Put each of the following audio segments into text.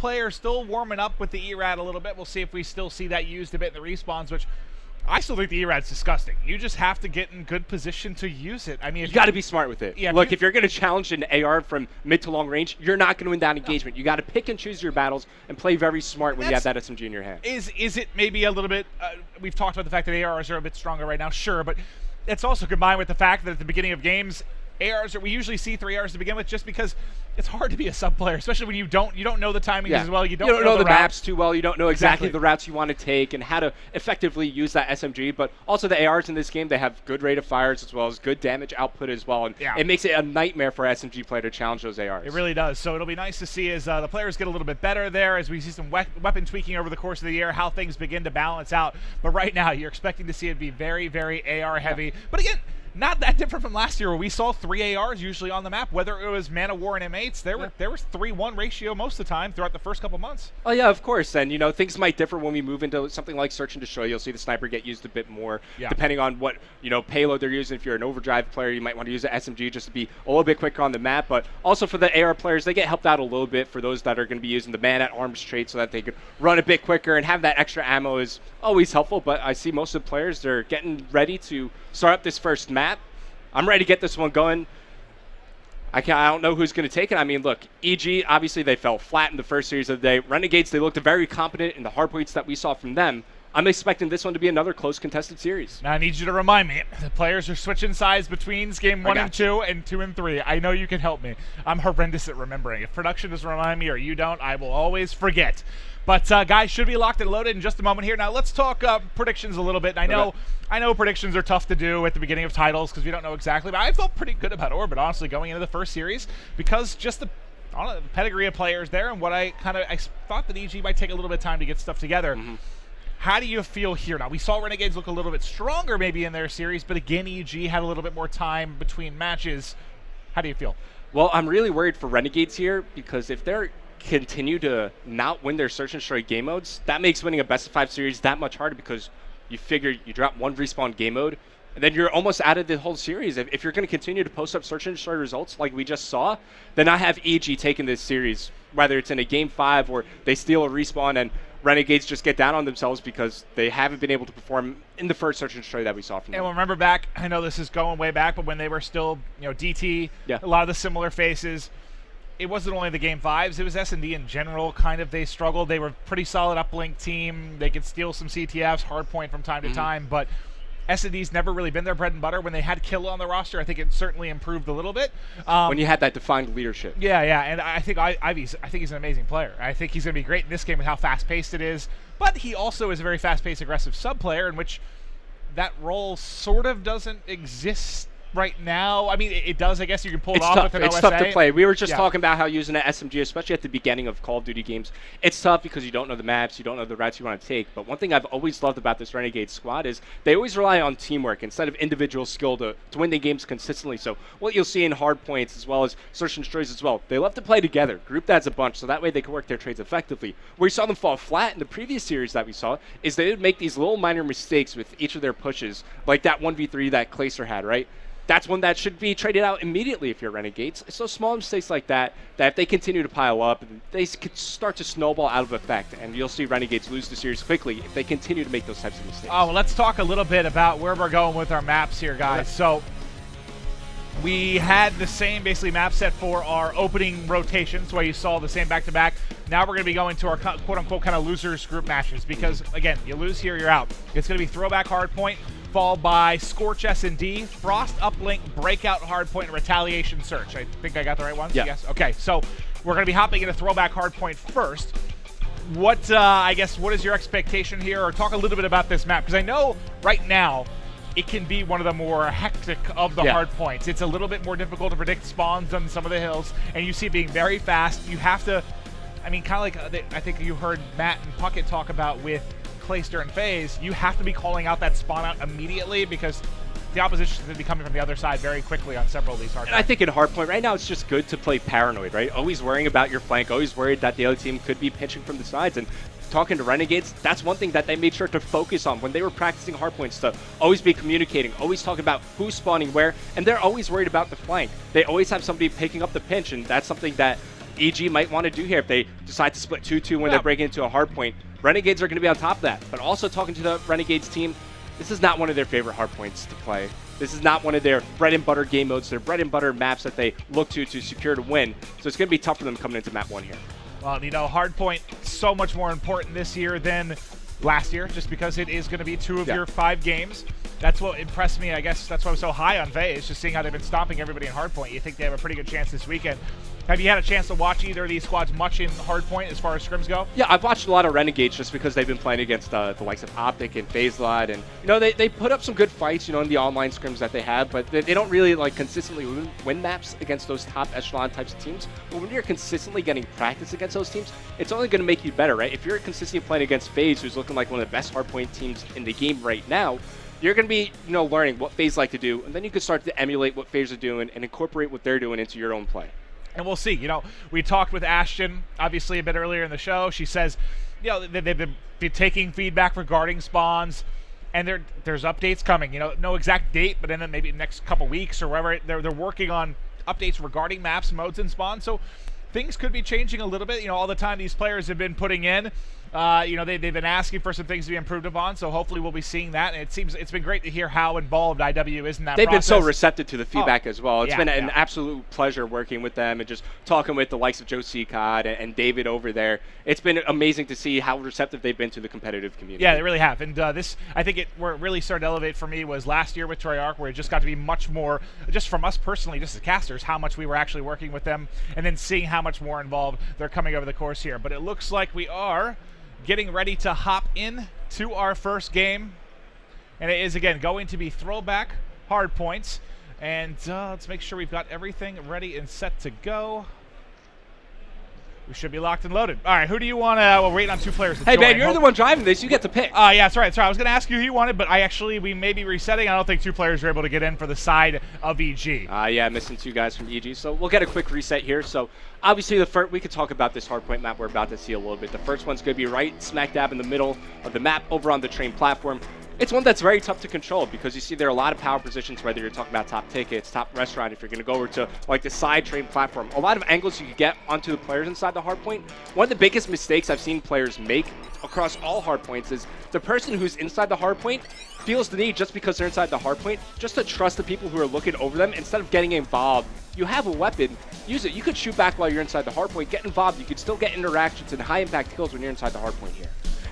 players still warming up with the ERAD a little bit. We'll see if we still see that used a bit in the respawns, which I still think the ERAD's disgusting. You just have to get in good position to use it. I mean, you got to be smart with it. Yeah, look, if you're going to challenge an AR from mid to long range, you're not going to win that engagement. You got to pick and choose your battles and play very smart when you have that SMG in your hand. Is it maybe a little bit? We've talked about the fact that ARs are a bit stronger right now, sure, but it's also combined with the fact that at the beginning of games, we usually see 3 ARs to begin with, just because it's hard to be a sub player, especially when you don't know the timing as well. You don't know the route. maps too well. You don't know exactly the routes you want to take and how to effectively use that SMG. But also the ARs in this game, they have good rate of fires as well as good damage output as well. And it makes it a nightmare for an SMG player to challenge those ARs. It really does. So it'll be nice to see as the players get a little bit better there, as we see some weapon tweaking over the course of the year, how things begin to balance out. But right now, you're expecting to see it be very, very AR heavy. Yeah. But again, not that different from last year, where we saw 3 ARs usually on the map. Whether it was Man of War and M8s, there was 3-1 ratio most of the time throughout the first couple months. Oh yeah, of course. And things might differ when we move into something like Search and Destroy. You'll see the sniper get used a bit more, depending on what payload they're using. If you're an overdrive player, you might want to use an SMG just to be a little bit quicker on the map. But also for the AR players, they get helped out a little bit for those that are going to be using the man at arms trait, so that they could run a bit quicker and have that extra ammo is always helpful. But I see most of the players, they're getting ready to start up this first map. I'm ready to get this one going. I don't know who's going to take it. I mean, look, EG, obviously they fell flat in the first series of the day. Renegades, they looked very competent in the hard points that we saw from them. I'm expecting this one to be another close contested series. Now I need you to remind me, the players are switching sides between game 1 and 2 and 2 and 3. I know you can help me. I'm horrendous at remembering. If production doesn't remind me or you don't, I will always forget. But guys, should be locked and loaded in just a moment here. Now let's talk predictions a little bit. And I know predictions are tough to do at the beginning of titles because we don't know exactly, but I felt pretty good about Orbit, honestly, going into the first series, because just the pedigree of players there, and what I thought that EG might take a little bit of time to get stuff together. How do you feel here? Now, we saw Renegades look a little bit stronger maybe in their series, but again, EG had a little bit more time between matches. How do you feel? Well, I'm really worried for Renegades here, because if they're continue to not win their Search and Destroy game modes, that makes winning a best of 5 series that much harder, because you figure you drop one respawn game mode, and then you're almost out of the whole series. If you're going to continue to post up Search and Destroy results like we just saw, then I have EG taking this series, whether it's in a game 5 or they steal a respawn and Renegades just get down on themselves because they haven't been able to perform in the first Search and Destroy that we saw from them. And remember back, I know this is going way back, but when they were still, DT, a lot of the similar faces, it wasn't only the game 5s, it was S&D in general. They struggled. They were pretty solid uplink team. They could steal some CTFs, hardpoint from time to time, but S&D's never really been their bread and butter. When they had Kill on the roster, I think it certainly improved a little bit. When you had that defined leadership. Yeah, and I think Ivy's, he's an amazing player. I think he's going to be great in this game with how fast-paced it is, but he also is a very fast-paced, aggressive sub-player, in which that role sort of doesn't exist right now. I mean, it does. I guess you can pull it off with an OSA. It's tough to play. We were just talking about how using an SMG, especially at the beginning of Call of Duty games, it's tough because you don't know the maps, you don't know the routes you want to take. But one thing I've always loved about this Renegade squad is they always rely on teamwork instead of individual skill to win the games consistently. So what you'll see in hard points as well as Search and Destroys as well, they love to play together, grouped as a bunch, so that way they can work their trades effectively. Where you saw them fall flat in the previous series that we saw is they would make these little minor mistakes with each of their pushes, like that 1v3 that Clayster had, right? That's one that should be traded out immediately if you're Renegades. So small mistakes like that if they continue to pile up, they could start to snowball out of effect, and you'll see Renegades lose the series quickly if they continue to make those types of mistakes. Oh, well, let's talk a little bit about where we're going with our maps here, guys. So we had the same basically map set for our opening rotations, where you saw the same back-to-back. Now we're going to be going to our quote-unquote kind of losers group matches, because, again, you lose here, you're out. It's going to be Throwback Hardpoint, followed by Scorch S&D, Frost Uplink, Breakout Hardpoint, and Retaliation Search. I think I got the right ones? Yeah. Yes? Okay, so we're going to be hopping into Throwback Hardpoint first. What is your expectation here? Or talk a little bit about this map, because I know right now it can be one of the more hectic of the hard points. It's a little bit more difficult to predict spawns on some of the hills, and you see it being very fast. You have to, kind of like I think you heard Matt and Puckett talk about with Clayster and FaZe, you have to be calling out that spawn out immediately, because the opposition is going to be coming from the other side very quickly on several of these hard points. I think in hardpoint right now, it's just good to play paranoid, right? Always worrying about your flank, always worried that the other team could be pinching from the sides. And talking to Renegades, that's one thing that they made sure to focus on when they were practicing hardpoints, to always be communicating, always talking about who's spawning where, and they're always worried about the flank. They always have somebody picking up the pinch, and that's something that EG might want to do here if they decide to split 2-2 when Yeah. they're breaking into a hard point. Renegades are going to be on top of that. But also talking to the Renegades team, this is not one of their favorite hard points to play. This is not one of their bread and butter game modes, their bread and butter maps that they look to secure to win. So it's going to be tough for them coming into map 1 here. Well, you know, hardpoint so much more important this year than last year, just because it is going to be 2 of your 5 games. That's what impressed me. I guess that's why I'm so high on FaZe, just seeing how they've been stomping everybody in hardpoint. You think they have a pretty good chance this weekend. Have you had a chance to watch either of these squads much in hardpoint as far as scrims go? Yeah, I've watched a lot of Renegades just because they've been playing against the likes of Optic and FaZe-Lod, and you know they put up some good fights, you know, in the online scrims that they have, but they don't really like consistently win maps against those top echelon types of teams. But when you're consistently getting practice against those teams, it's only going to make you better, right? If you're consistently playing against FaZe, who's looking like one of the best hardpoint teams in the game right now, you're going to be, you know, learning what FaZe like to do, and then you can start to emulate what FaZe are doing and incorporate what they're doing into your own play. And we'll see. You know, we talked with Ashton, obviously, a bit earlier in the show. She says, you know, they've been taking feedback regarding spawns, and there's updates coming. You know, no exact date, but then maybe next couple weeks or whatever. They're working on updates regarding maps, modes, and spawns. So things could be changing a little bit. You know, all the time these players have been putting in. You know, they've been asking for some things to be improved upon, so hopefully we'll be seeing that. And it's been great to hear how involved IW is in that They've process. been so receptive to the feedback as well. It's been an yeah. absolute pleasure working with them and just talking with the likes of Joe C. Cod and David over there. It's been amazing to see how receptive they've been to the competitive community. Yeah, they really have. And this, I think, where it really started to elevate for me was last year with Treyarch, where it just got to be much more, just from us personally, just as casters, how much we were actually working with them, and then seeing how much more involved they're coming over the course here. But it looks like we are getting ready to hop in to our first game, and it is again going to be throwback hard points. And let's make sure we've got everything ready and set to go. We should be locked and loaded. All right, who do you want to? We're waiting on 2 players to Hey join. man, you're the one driving this. You get to pick. Yeah, that's right. Sorry, I was going to ask you who you wanted, but we may be resetting. I don't think 2 players are able to get in for the side of EG. Yeah, missing 2 guys from EG. So we'll get a quick reset here. So obviously the first, we could talk about this hardpoint map we're about to see a little bit. The first one's going to be right smack dab in the middle of the map over on the train platform. It's one that's very tough to control because you see there are a lot of power positions, whether you're talking about top tickets, top restaurant, if you're going to go over to like the side train platform. A lot of angles you can get onto the players inside the hardpoint. One of the biggest mistakes I've seen players make across all hardpoints is the person who's inside the hardpoint feels the need, just because they're inside the hardpoint, just to trust the people who are looking over them instead of getting involved. You have a weapon, use it. You could shoot back while you're inside the hardpoint, get involved. You could still get interactions and high impact kills when you're inside the hardpoint here.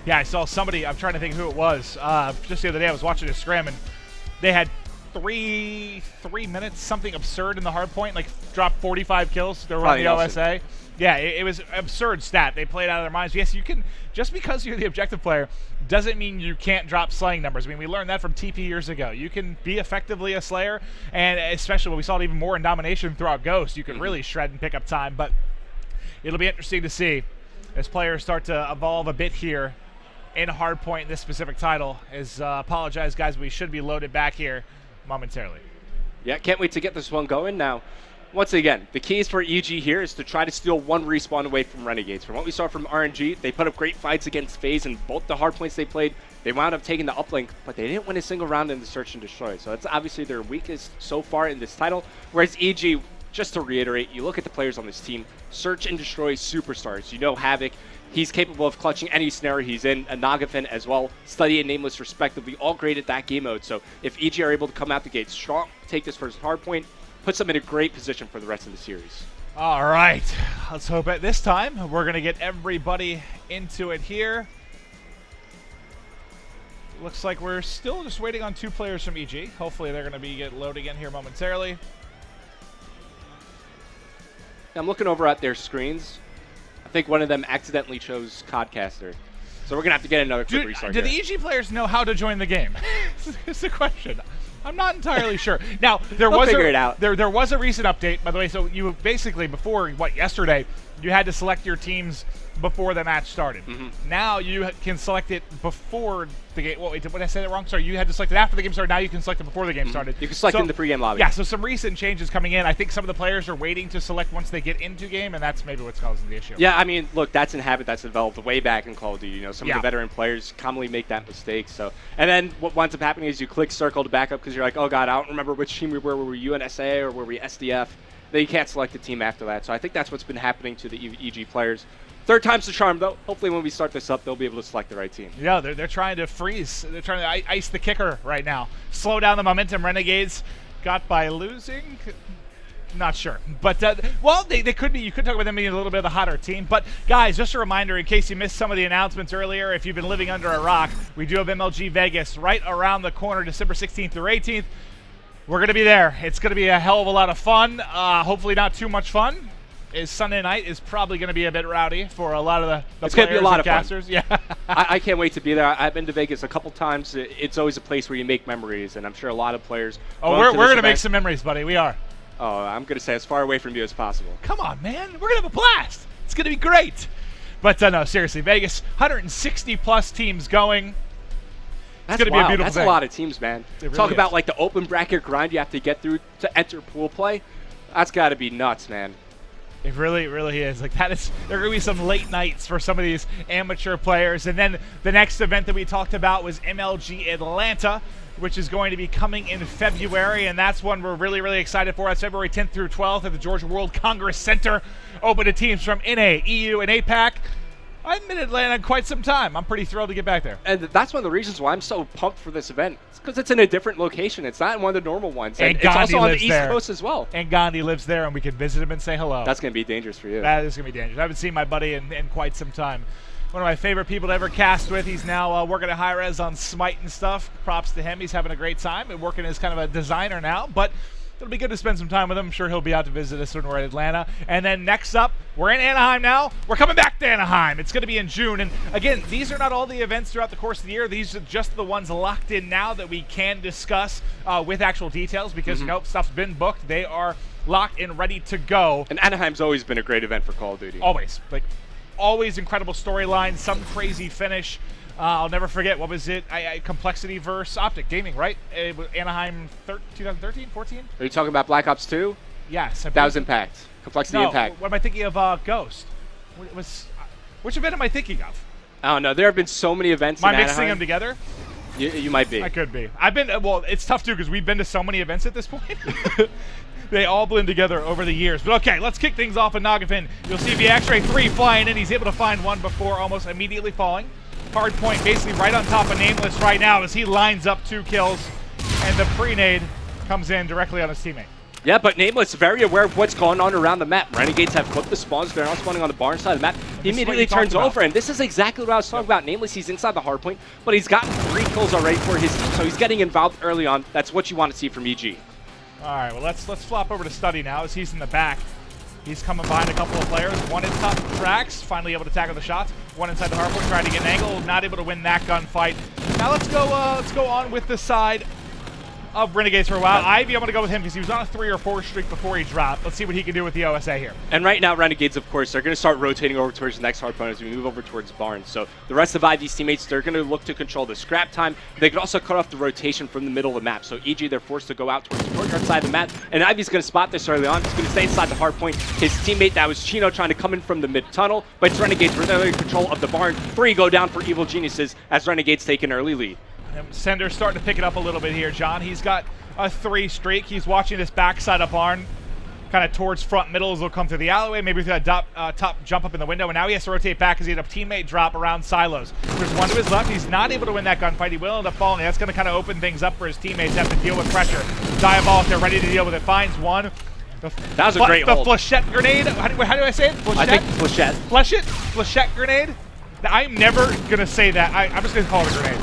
Yeah, I saw somebody, I'm trying to think who it was, just the other day I was watching a scrim, and they had 3 minutes, something absurd in the hard point, like dropped 45 kills. They were on the OSA. Yeah, it was an absurd stat. They played out of their minds. Yes, you can, just because you're the objective player doesn't mean you can't drop slaying numbers. I mean, we learned that from TP years ago. You can be effectively a slayer, and especially when we saw it even more in domination throughout Ghost, you could really shred and pick up time. But it'll be interesting to see as players start to evolve a bit here in hardpoint in this specific title. Apologize, guys, we should be loaded back here momentarily. Yeah, can't wait to get this one going now. Once again, the keys for EG here is to try to steal 1 respawn away from Renegades. From what we saw from RNG, they put up great fights against FaZe, and both the hardpoints they played, they wound up taking the uplink, but they didn't win a single round in the search and destroy. So that's obviously their weakest so far in this title. Whereas EG, just to reiterate, you look at the players on this team, search and destroy superstars. You know Havoc, he's capable of clutching any scenario he's in. Nagafin as well, Study and Nameless respectively, all great at that game mode. So if EG are able to come out the gate strong, take this first hardpoint, puts them in a great position for the rest of the series. All right, let's hope at this time we're going to get everybody into it here. Looks like we're still just waiting on 2 players from EG. Hopefully they're going to get loading in here momentarily. I'm looking over at their screens. I think one of them accidentally chose Codcaster. So we're going to have to get another quick restart Do here. the EG players know how to join the game? It's the question. I'm not entirely sure. Now, there was figure it out. There was a recent update, by the way. So you basically, before, yesterday, you had to select your teams before the match started. Now you can select it before the game. Wait, did I say that wrong? Sorry, you had to select it after the game started. Now you can select it before the game started. You can select it in the pregame lobby. Yeah, so some recent changes coming in. I think some of the players are waiting to select once they get into game, and that's maybe what's causing the issue. Yeah, I mean, look, that's a habit that's developed way back in Call of Duty. You know, some of the Yeah. veteran players commonly make that mistake. So, and then what winds up happening is you click circle to back up because you're like, oh god, I don't remember which team we were. Were we UNSA or were we SDF? then you can't select a team after that. So I think that's what's been happening to the EG players. Third time's the charm, though. Hopefully when we start this up, they'll be able to select the right team. Yeah, they're trying to freeze. They're trying to ice the kicker right now. Slow down the momentum. Renegades got by losing. Not sure. But, well, they could be. You could talk about them being a little bit of the hotter team. But, guys, just a reminder, in case you missed some of the announcements earlier, if you've been living under a rock, we do have MLG Vegas right around the corner, December 16th through 18th. We're going to be there. It's going to be a hell of a lot of fun. Hopefully not too much fun. Sunday night is probably going to be a bit rowdy for a lot of the it's going to be a lot of casters. Fun. Yeah. I can't wait to be there. I've been to Vegas a couple times. It's always a place where you make memories, and I'm sure a lot of players. Oh, we're going to make some memories, buddy. We are. Oh, I'm going to say as far away from you as possible. Come on, man. We're going to have a blast. It's going to be great. But no, seriously, Vegas, 160-plus teams going. It's going to be a beautiful That's thing. A lot of teams, man. Really Talk is. about like the open bracket grind you have to get through to enter pool play. That's got to be nuts, man. It really, really is. Like that is. There are going to be some late nights for some of these amateur players. And then the next event that we talked about was MLG Atlanta, which is going to be coming in February, and that's one we're really, really excited for. That's February 10th through 12th at the Georgia World Congress Center, open to teams from NA, EU, and APAC. I've been in Atlanta quite some time. I'm pretty thrilled to get back there. And that's one of the reasons why I'm so pumped for this event. It's because it's in a different location. It's not in one of the normal ones. And it's also on the East Coast as well. And Gandhi lives there, and we can visit him and say hello. That's going to be dangerous for you. That is going to be dangerous. I haven't seen my buddy in quite some time. One of my favorite people to ever cast with. He's now working at Hi-Rez on Smite and stuff. Props to him. He's having a great time and working as kind of a designer now. But it'll be good to spend some time with him. I'm sure he'll be out to visit us when we're in Atlanta. And then next up, we're in Anaheim now. We're coming back to Anaheim. It's going to be in June. And again, these are not all the events throughout the course of the year. These are just the ones locked in now that we can discuss with actual details because, you know, stuff's been booked. They are locked and ready to go. And Anaheim's always been a great event for Call of Duty. Always. Like, always incredible storyline, some crazy finish. I'll never forget, what was it? Complexity versus Optic Gaming, right? It was Anaheim 2013, 14? Are you talking about Black Ops 2? Yes. That was Impact. Complexity Impact. What am I thinking of? Ghost. Which event am I thinking of? I don't know. There have been so many events Am in I mixing Anaheim. them together? You might be. I could be. I've been, well, it's tough too because we've been to so many events at this point. They all blend together over the years. But okay, let's kick things off in Nagafin. You'll see the X-Ray 3 flying in. He's able to find one before almost immediately falling. Hard point basically right on top of Nameless right now as he lines up 2 kills. And the pre-nade comes in directly on his teammate. Yeah, but Nameless very aware of what's going on around the map. Renegades have flipped the spawns. They're now spawning on the barn side of the map. He immediately turns over, and this is exactly what I was talking about. Nameless, he's inside the hard point, but he's gotten 3 kills already for his team, so he's getting involved early on. That's what you want to see from EG. All right, well, let's flop over to Study now as he's in the back. He's coming behind a couple of players. One in top tracks, finally able to tackle the shots. One inside the hard point, trying to get an angle, not able to win that gunfight. Now let's go on with the side of Renegades for a while. Ivy, I'm going to go with him because he was on a 3 or 4 streak before he dropped. Let's see what he can do with the OSA here. And right now, Renegades, of course, they're going to start rotating over towards the next hardpoint as we move over towards Barnes. So the rest of Ivy's teammates, they're going to look to control the scrap time. They could also cut off the rotation from the middle of the map. So EG, they're forced to go out towards the courtyard side of the map. And Ivy's going to spot this early on. He's going to stay inside the hardpoint. His teammate, that was Chino, trying to come in from the mid-tunnel. But it's Renegades, they're in control of the barn. 3 go down for Evil Geniuses as Renegades take an early lead. And Sender's starting to pick it up a little bit here, John. He's got a 3 streak. He's watching this backside of barn, kind of towards front middle as he'll come through the alleyway, maybe through that top jump up in the window, and now he has to rotate back because he had a teammate drop around silos. There's one to his left. He's not able to win that gunfight. He will end up falling. That's going to kind of open things up for his teammates to have to deal with pressure. Diabolic, they're ready to deal with it. Finds one. That was a great hold. The flechette grenade. How do I say it? Flechette? I think flechette. Flechette grenade? I'm never going to say that. I'm just going to call it a grenade.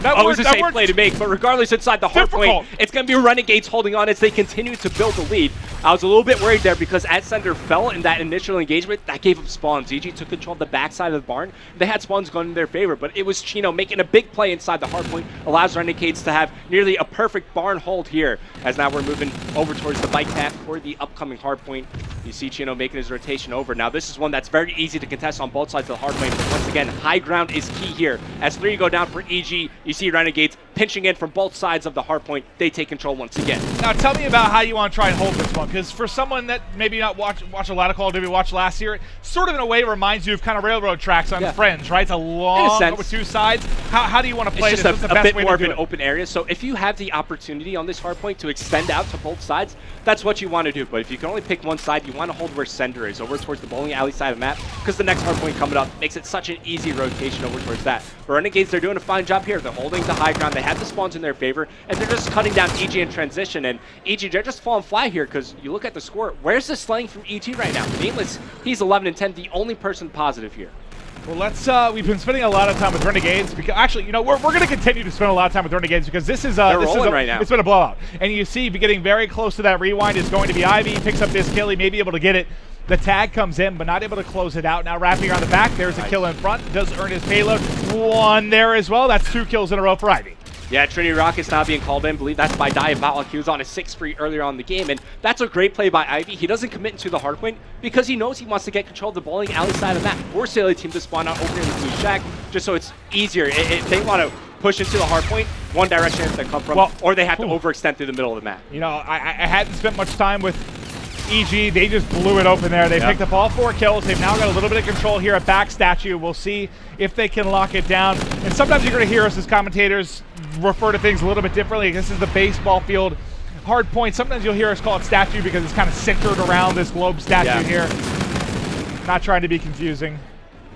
Always a safe play to make, but regardless, inside the hard point, it's going to be Renegades holding on as they continue to build the lead. I was a little bit worried there because as Sender fell in that initial engagement, that gave him spawns. EG took control of the backside of the barn. They had spawns going in their favor, but it was Chino making a big play inside the hard point, allows Renegades to have nearly a perfect barn hold here, as now we're moving over towards the bike path for the upcoming hard point. You see Chino making his rotation over. Now this is one that's very easy to contest on both sides of the hard point, but once again, high ground is key here. As 3 go down for EG, you see Renegades pinching in from both sides of the hard point. They take control once again. Now tell me about how you want to try and hold this one, because for someone that maybe not watch a lot of Call of Duty, watched last year, it sort of in a way reminds you of kind of railroad tracks on Friends, right? It's a long with two sides. How do you want to play this? It's just a bit more of an open area. So if you have the opportunity on this hard point to extend out to both sides, that's what you want to do. But if you can only pick one side, you want to hold where Sender is, over towards the bowling alley side of the map, because the next hard point coming up makes it such an easy rotation over towards that. But Renegades, they're doing a fine job here. They're holding the high ground. They have the spawns in their favor, and they're just cutting down EG in transition. And EG, they're just falling flat here, because you look at the score. Where's the slaying from EG right now? Nameless, he's 11 and 10, the only person positive here. Well, we've been spending a lot of time with Renegades because actually, you know, we're going to continue to spend a lot of time with Renegades because this is right now. It's been a blowout. And you see, getting very close to that rewind is going to be Ivy. He picks up this kill. He may be able to get it. The tag comes in, but not able to close it out. Now wrapping around the back, there's a kill in front. Does earn his payload. One there as well. That's 2 kills in a row for Ivy. Yeah, Trinity Rocket's now being called in. I believe that's by Diabolic. He was on a 6-free earlier on in the game, and that's a great play by Ivy. He doesn't commit into the hard point because he knows he wants to get control of the bowling alley side of that. Force the other team to spawn out over in the blue shack, just so it's easier. If they want to push into the hard point, one direction has to come from, or they have to overextend through the middle of the map. You know, I hadn't spent much time with EG. They just blew it open there. They picked up all 4 kills. They've now got a little bit of control here at back statue. We'll see if they can lock it down. And sometimes you're going to hear us as commentators refer to things a little bit differently. This is the baseball field hard point. Sometimes you'll hear us call it statue because it's kind of centered around this globe statue here. Not trying to be confusing,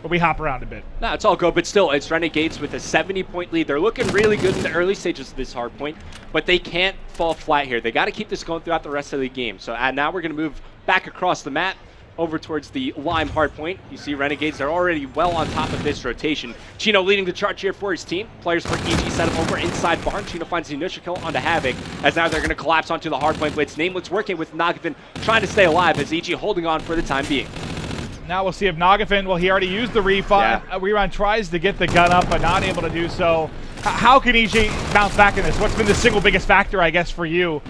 but we hop around a bit. No, it's all good, but still, it's Renegades with a 70-point lead. They're looking really good in the early stages of this hard point, but they can't fall flat here. They got to keep this going throughout the rest of the game. So now we're going to move back across the map over towards the Lime hard point. You see Renegades, they're already well on top of this rotation. Chino leading the charge here for his team. Players for EG set up over inside barn. Chino finds the initial kill onto Havoc, as now they're going to collapse onto the hard point blitz. Nameless working with Nagavin, trying to stay alive, as EG holding on for the time being. Now we'll see if Nagafin, well, he already used the rerun, tries to get the gun up, but not able to do so. How can EG bounce back in this? What's been the single biggest factor, I guess, for you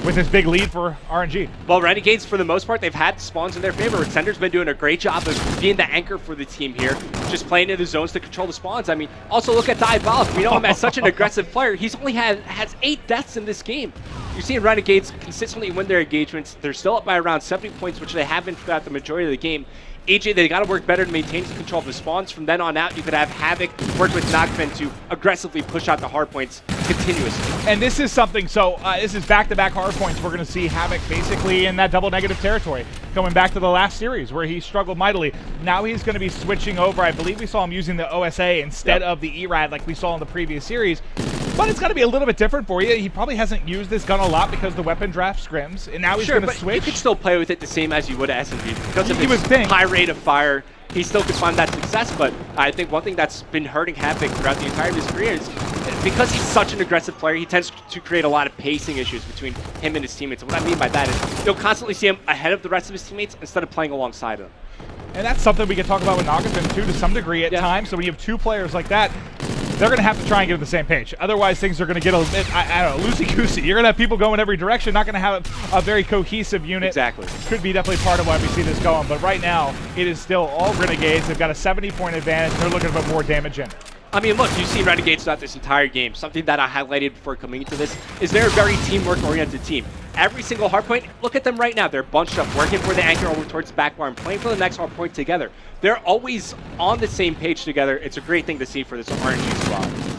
with this big lead for RNG? Well, Renegades, for the most part, they've had spawns in their favor. Sender's been doing a great job of being the anchor for the team here, just playing in the zones to control the spawns. I mean, also look at Diabolic. We know him as such an aggressive player. He's only has 8 deaths in this game. You're seeing Renegades consistently win their engagements. They're still up by around 70 points, which they have been throughout the majority of the game. EG, they got to work better to maintain control of the spawns. From then on out, you could have Havoc work with Nagafin to aggressively push out the hard points continuously. And this is something, so this is back-to-back hard points. We're going to see Havoc basically in that double negative territory, going back to the last series where he struggled mightily. Now he's going to be switching over. I believe we saw him using the OSA instead of the ERAD like we saw in the previous series. But it's got to be a little bit different for you. He probably hasn't used this gun a lot because the weapon draft scrims, and now he's going to switch. You could still play with it the same as you would at SMG. Because of his high rate of fire, he still could find that success. But I think one thing that's been hurting Havoc throughout the entirety of his career is because he's such an aggressive player, he tends to create a lot of pacing issues between him and his teammates. And what I mean by that is you'll constantly see him ahead of the rest of his teammates instead of playing alongside them. And that's something we can talk about with Nagafin too to some degree at times. So when you have 2 players like that, they're going to have to try and get on the same page. Otherwise, things are going to get a bit, I don't know, loosey-goosey. You're going to have people going every direction, not going to have a very cohesive unit. Exactly. Could be definitely part of why we see this going. But right now, it is still all Renegades. They've got a 70-point advantage. They're looking to put more damage in. I mean, look, you've seen Renegades throughout this entire game. Something that I highlighted before coming into this is they're a very teamwork-oriented team. Every single hardpoint, look at them right now. They're bunched up, working for the anchor over towards the back bar and playing for the next hardpoint together. They're always on the same page together. It's a great thing to see for this RNG squad.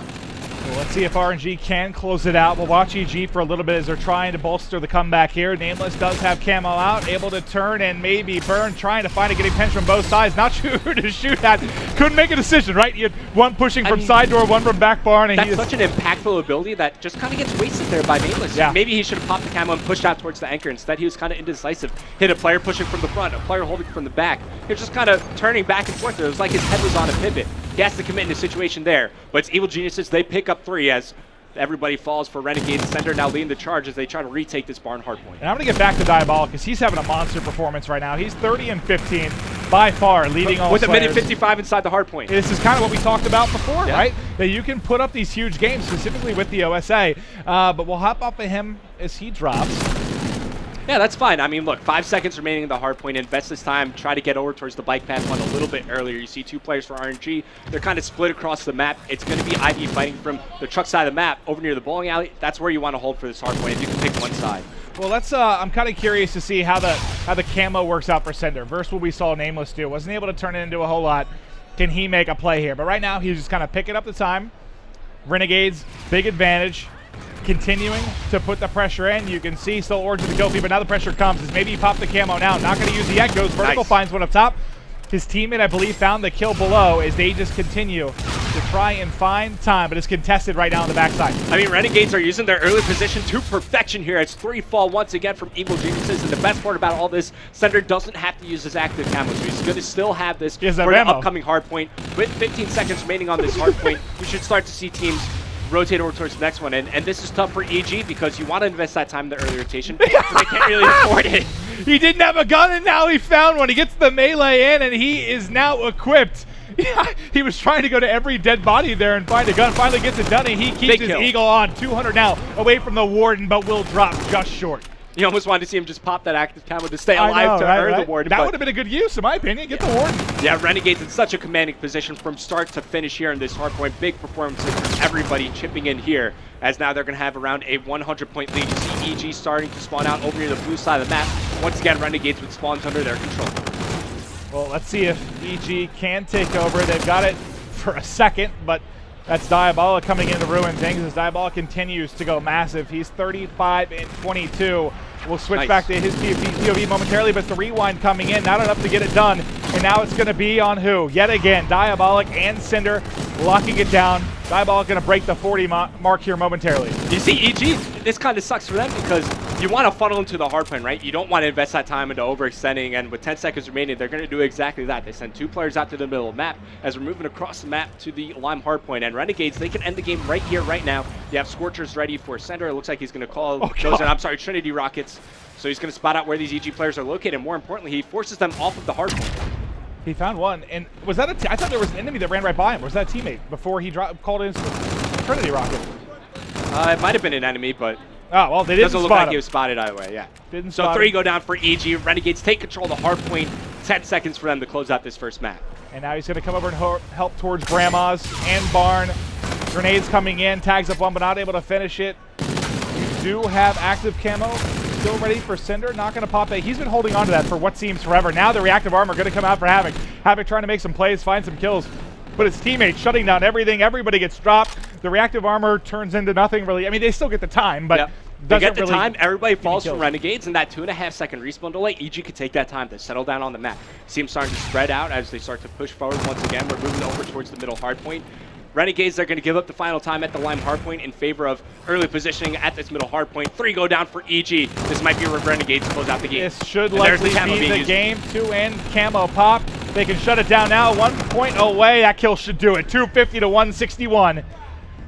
Well, let's see if RNG can close it out. We'll watch EG for a little bit as they're trying to bolster the comeback here. Nameless does have camo out, able to turn and maybe burn, trying to find it, getting pinched from both sides. Not sure who to shoot at. Couldn't make a decision, right? You had one pushing from side door, one from back barn. And that's such an impactful ability that just kind of gets wasted there by Nameless. Yeah. Maybe he should have popped the camo and pushed out towards the anchor. Instead, he was kind of indecisive. Hit a player pushing from the front, a player holding from the back. He was just kind of turning back and forth. It was like his head was on a pivot. He has to commit in a situation there. But it's Evil Geniuses. They pick up 3 as everybody falls for Renegade. Sender now leading the charge as they try to retake this barn hardpoint. And I'm going to get back to Diabolic because he's having a monster performance right now. He's 30 and 15, by far leading all with players. a minute 55 inside the hardpoint. This is kind of what we talked about before, right? That you can put up these huge games, specifically with the OSA. But we'll hop up at him as he drops. Yeah, that's fine. I mean, look, 5 seconds remaining in the hard point. Invest this time. Try to get over towards the bike path one a little bit earlier. You see 2 players for RNG. They're kind of split across the map. It's going to be ID fighting from the truck side of the map over near the bowling alley. That's where you want to hold for this hard point if you can pick one side. Well, let's. I'm kind of curious to see how the camo works out for Cinder versus what we saw Nameless do. Wasn't able to turn it into a whole lot. Can he make a play here? But right now, he's just kind of picking up the time. Renegades, big advantage. Continuing to put the pressure in. You can see still Origin the kill feed, but now the pressure comes as maybe he popped the camo now. Not going to use it yet. Goes vertical, Nice. finds one up top. His teammate, I believe, found the kill below as they just continue to try and find time, but it's contested right now on the backside. I mean, Renegades are using their early position to perfection here. It's 3 fall once again from Evil Geniuses, and the best part about all this, Cinder doesn't have to use his active camo, so he's going to still have this for the upcoming hard point. With 15 seconds remaining on this hard point, we should start to see teams rotate over towards the next one, and this is tough for EG because you want to invest that time in the early rotation, but they can't really afford it. He didn't have a gun, and now he found one. He gets the melee in, and he is now equipped. He was trying to go to every dead body there and find a gun. Finally gets it done, and he keeps his eagle on. 200 now, away from the Warden, but will drop just short. You almost wanted to see him just pop that active camo to stay alive to earn the Warden. That would have been a good use, in my opinion. Get the Warden. Yeah, Renegades in such a commanding position from start to finish here in this hard point. Big performances from everybody chipping in here, as now they're going to have around a 100-point lead. You see EG starting to spawn out over near the blue side of the map. Once again, Renegades with spawns under their control. Well, let's see if EG can take over. They've got it for a second, but that's Diabolic coming in to ruin things as Diabolic continues to go massive. He's 35 and 22. We'll switch back to his POV momentarily, but the rewind coming in, not enough to get it done. And now it's going to be on who? Yet again, Diabolic and Cinder locking it down. Diabolic going to break the 40 mark here momentarily. You see, EG, this kind of sucks for them because you want to funnel into the hard point, right? You don't want to invest that time into overextending, and with 10 seconds remaining, they're going to do exactly that. They send 2 players out to the middle of the map as we're moving across the map to the Lime hard point. And Renegades, they can end the game right here, right now. You have Scorchers ready for Cinder. It looks like he's going to call those in, I'm sorry, Trinity Rockets. So he's going to spot out where these EG players are located, and more importantly, he forces them off of the hard point. He found one, and was that I thought there was an enemy that ran right by him. Was that a teammate before he called in Trinity Rocket? It might have been an enemy, but oh, well, they didn't doesn't look like he was spotted either way, yeah. Didn't so spot 3 him. go down for EG. Renegades take control of the hard point. 10 seconds for them to close out this first map. And now he's going to come over and help towards Grandma's and Barn. Grenades coming in, tags up one, but not able to finish it. You do have active camo. Still ready for Cinder, not going to pop it. He's been holding on to that for what seems forever. Now the reactive armor going to come out for Havoc. Havoc trying to make some plays, find some kills. But his teammates shutting down everything. Everybody gets dropped. The reactive armor turns into nothing really. I mean, they still get the time, but they get the really time. Everybody falls from Renegades, and that 2.5-second respawn delay, EG could take that time to settle down on the map. See them starting to spread out as they start to push forward once again. We're moving over towards the middle hard point. Renegades are going to give up the final time at the Lime hardpoint in favor of early positioning at this middle hardpoint. 3 go down for EG. This might be where Renegades close out the game. This should likely be the game. 2-in camo pop. They can shut it down now. 1 point away. That kill should do it. 250 to 161.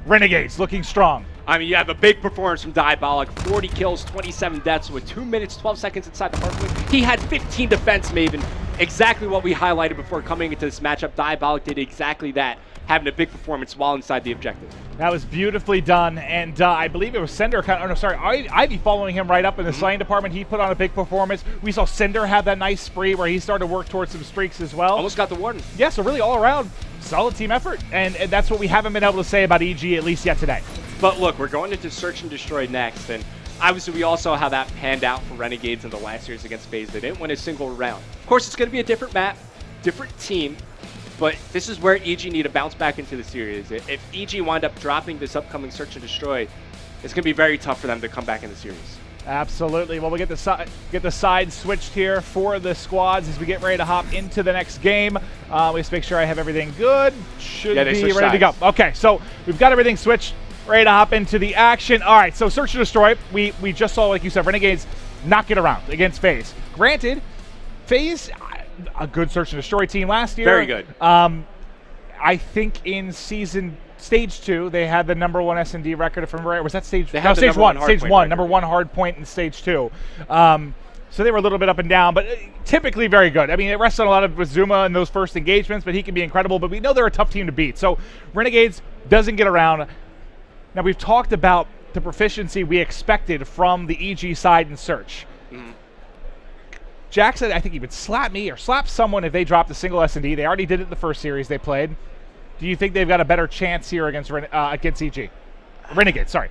Renegades looking strong. I mean, you have a big performance from Diabolic. 40 kills, 27 deaths with 2 minutes, 12 seconds inside the hardpoint. He had 15 defense, Maven. Exactly what we highlighted before coming into this matchup. Diabolic did exactly that, having a big performance while inside the objective. That was beautifully done, and I believe it was Cinder, Ivy following him right up in the slaying department. He put on a big performance. We saw Cinder have that nice spree where he started to work towards some streaks as well. Almost got the Warden. Yeah, so really all around, solid team effort, and that's what we haven't been able to say about EG, at least yet today. But look, we're going into Search and Destroy next, and obviously we all saw how that panned out for Renegades in the last series against FaZe. They didn't win a single round. Of course, it's going to be a different map, different team, but this is where EG need to bounce back into the series. If EG wind up dropping this upcoming Search and Destroy, it's going to be very tough for them to come back in the series. Absolutely. Well, we get the side switched here for the squads as we get ready to hop into the next game. Let's make sure I have everything good. Should be ready to go. Okay, so we've got everything switched. Ready to hop into the action. All right, so Search and Destroy. We just saw, like you said, Renegades knock it around against FaZe. Granted, FaZe, a good Search and Destroy team last year. Very good. I think in Stage 2, they had the #1 S&D record. If I'm right, was that Stage? No, Stage 1. Stage 1, #1 hard point in Stage 2. So they were a little bit up and down, but typically very good. I mean, it rests on a lot with Zuma in those first engagements, but he can be incredible. But we know they're a tough team to beat. So Renegades doesn't get around. Now, we've talked about the proficiency we expected from the EG side in Search. Jack said I think he would slap me or slap someone if they dropped a single S&D. They already did it in the first series they played. Do you think they've got a better chance here against EG? Renegade, sorry.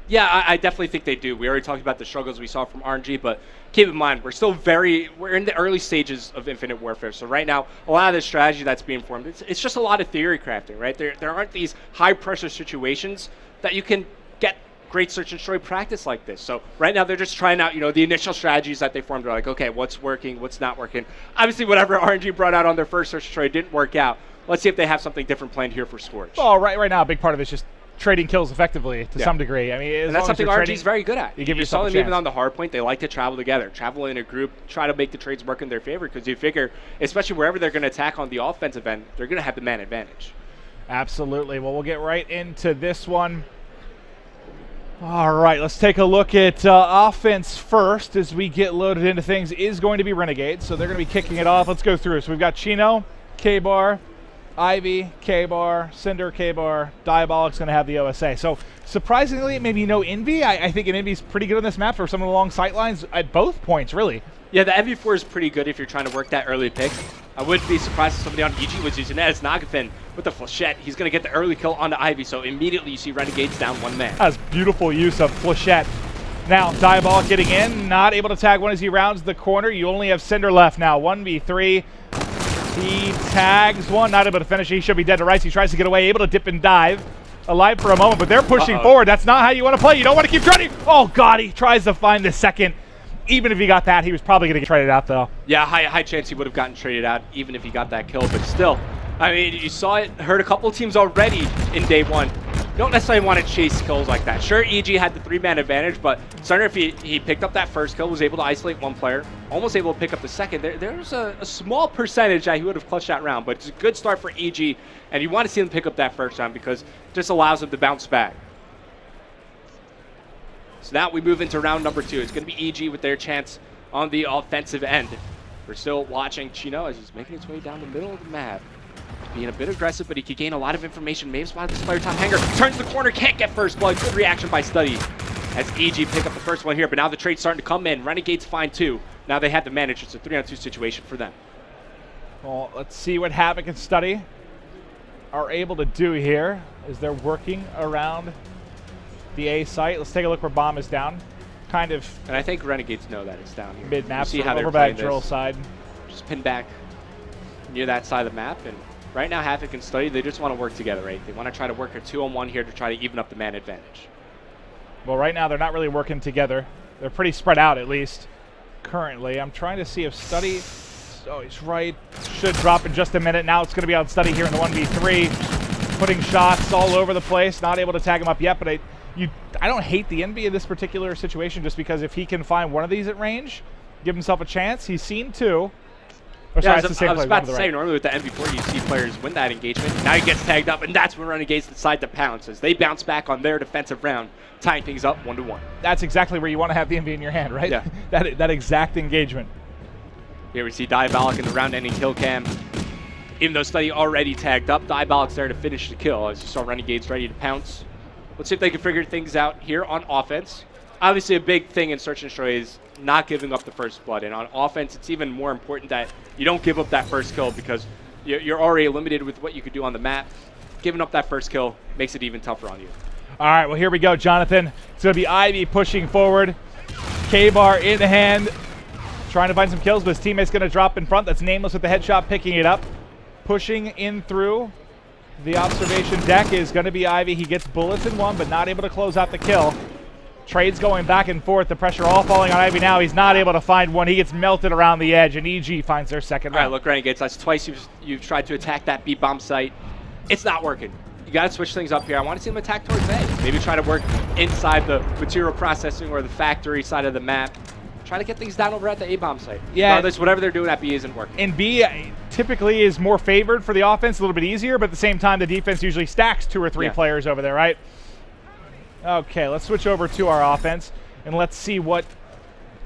Yeah, I definitely think they do. We already talked about the struggles we saw from RNG, but keep in mind, we're in the early stages of Infinite Warfare. So right now, a lot of the strategy that's being formed, it's just a lot of theory crafting, right? There aren't these high-pressure situations that you can get great search and destroy practice like this. So right now, they're just trying out, the initial strategies that they formed. They're like, okay, what's working, what's not working? Obviously, whatever RNG brought out on their first search and destroy didn't work out. Let's see if they have something different planned here for Scorch. Well, right now, a big part of it's just trading kills effectively to some degree. I mean, and that's something RNG is very good at. You saw them even on the hard point. They like to travel together, travel in a group, try to make the trades work in their favor because you figure, especially wherever they're going to attack on the offensive end, they're going to have the man advantage. Absolutely. Well, we'll get right into this one. All right, let's take a look at offense first as we get loaded into things. Is going to be Renegade, so they're going to be kicking it off. Let's go through. So we've got Chino, K-Bar, Ivy, K-Bar, Cinder, K-Bar, Diabolic's going to have the OSA. So surprisingly, maybe no Envy. I think an Envy's pretty good on this map for someone along sight lines at both points, really. Yeah, the MV4 is pretty good if you're trying to work that early pick. I wouldn't be surprised if somebody on EG was using that as Nagafin with the Flechette. He's going to get the early kill onto Ivy, so immediately you see Renegades down one man. That's beautiful use of Flechette. Now, Diabolic getting in, not able to tag one as he rounds the corner. You only have Cinder left now, 1v3. He tags one, not able to finish. He should be dead to rights. He tries to get away, able to dip and dive. Alive for a moment, but they're pushing forward. That's not how you want to play. You don't want to keep trying. Oh, God, he tries to find the second. Even if he got that, he was probably going to get traded out, though. Yeah, high chance he would have gotten traded out, even if he got that kill. But still, I mean, you saw it, heard a couple of teams already in day one. You don't necessarily want to chase kills like that. Sure, EG had the 3-man advantage, but Cerner, if he picked up that first kill, was able to isolate one player, almost able to pick up the second. There's a small percentage that he would have clutched that round, but it's a good start for EG, and you want to see him pick up that first round because it just allows him to bounce back. So now we move into round number 2. It's going to be EG with their chance on the offensive end. We're still watching Chino as he's making his way down the middle of the map. Being a bit aggressive, but he could gain a lot of information. May have spotted this player top hanger. Turns the corner, can't get first blood. Good reaction by Study as EG pick up the first one here. But now the trade's starting to come in. Renegades find 2. Now they have to manage. It's a 3-on-2 situation for them. Well, let's see what Havoc and Study are able to do here as they're working around the A site. Let's take a look where Bomb is down. Kind of. And I think Renegades know that it's down here. Mid-map, see how over back drill side. Just pin back near that side of the map. And right now, Havoc and Study, they just want to work together, right? They want to try to work a 2-on-1 here to try to even up the man advantage. Well, right now, they're not really working together. They're pretty spread out, at least, currently. I'm trying to see if Study... Oh, he's right. Should drop in just a minute. Now it's going to be on Study here in the 1v3. Putting shots all over the place. Not able to tag him up yet, but I don't hate the Envy in this particular situation just because if he can find one of these at range, give himself a chance. He's seen 2. Yeah, I was about to say, normally with the MV4, you see players win that engagement. Now he gets tagged up, and that's when Renegades decide to pounce as they bounce back on their defensive round, tying things up 1-1. That's exactly where you want to have the Envy in your hand, right? Yeah. that exact engagement. Here we see Diabolic in the round-ending kill cam. Even though Study already tagged up, Diabolic's there to finish the kill as you saw Renegades ready to pounce. Let's see if they can figure things out here on offense. Obviously, a big thing in Search and Destroy is not giving up the first blood. And on offense, it's even more important that you don't give up that first kill because you're already limited with what you could do on the map. Giving up that first kill makes it even tougher on you. All right, well, here we go, Jonathan. It's going to be Ivy pushing forward. K-Bar in hand, trying to find some kills, but his teammate's going to drop in front. That's Nameless with the headshot, picking it up. Pushing in through the observation deck is going to be Ivy. He gets bullets in one, but not able to close out the kill. Trades going back and forth. The pressure all falling on Ivy now. He's not able to find one. He gets melted around the edge, and EG finds their second round. All right, look, Renegades, that's twice you've tried to attack that B-bomb site. It's not working. You got to switch things up here. I want to see him attack towards A. Maybe try to work inside the material processing or the factory side of the map. Try to get things down over at the A-bomb site. Yeah. Regardless, whatever they're doing at B isn't working. And B typically is more favored for the offense, a little bit easier, but at the same time, the defense usually stacks 2 or 3 players over there, right? Okay, let's switch over to our offense, and let's see what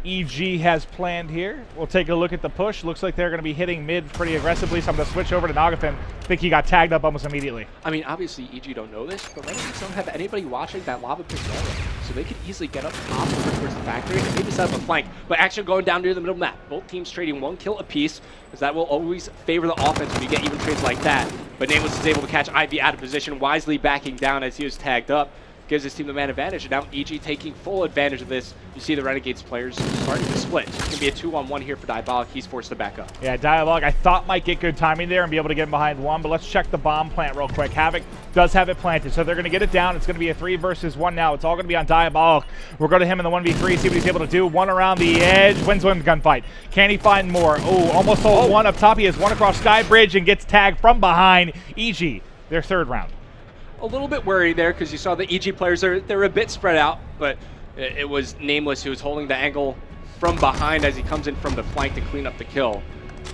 EG has planned here. We'll take a look at the push. Looks like they're going to be hitting mid pretty aggressively, so I'm going to switch over to Nagafin. I think he got tagged up almost immediately. I mean, obviously EG don't know this, but Renegades don't have anybody watching that lava pit area, so they could easily get up top over towards the factory and maybe set up a flank. But action going down near the middle map. Both teams trading 1 kill apiece, because that will always favor the offense when you get even trades like that. But Nameless is able to catch Ivy out of position, wisely backing down as he was tagged up. Gives his team the man advantage, and now EG taking full advantage of this. You see the Renegades players starting to split. It's going to be a 2-on-1 here for Diabolic. He's forced to back up. Yeah, Diabolic, I thought might get good timing there and be able to get him behind one, but let's check the bomb plant real quick. Havoc does have it planted, so they're going to get it down. It's going to be a 3 versus 1 now. It's all going to be on Diabolic. We'll go to him in the 1v3, see what he's able to do. One around the edge, wins one gunfight. Can he find more? Oh, almost hold one up top. He has one across Sky Bridge and gets tagged from behind. EG, their 3rd round. A little bit worried there because you saw the EG players, they're a bit spread out, but it was Nameless who was holding the angle from behind as he comes in from the flank to clean up the kill,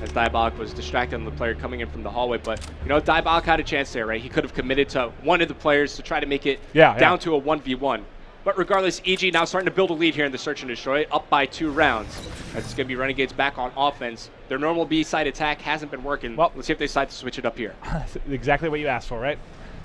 as Diabolic was distracted on the player coming in from the hallway. But, you know, Diabolic had a chance there, right? He could have committed to one of the players to try to make it down to a 1v1. But regardless, EG now starting to build a lead here in the search and destroy, up by 2 rounds. That's going to be Renegades back on offense. Their normal B-side attack hasn't been working. Well, let's see if they decide to switch it up here. Exactly what you asked for, right?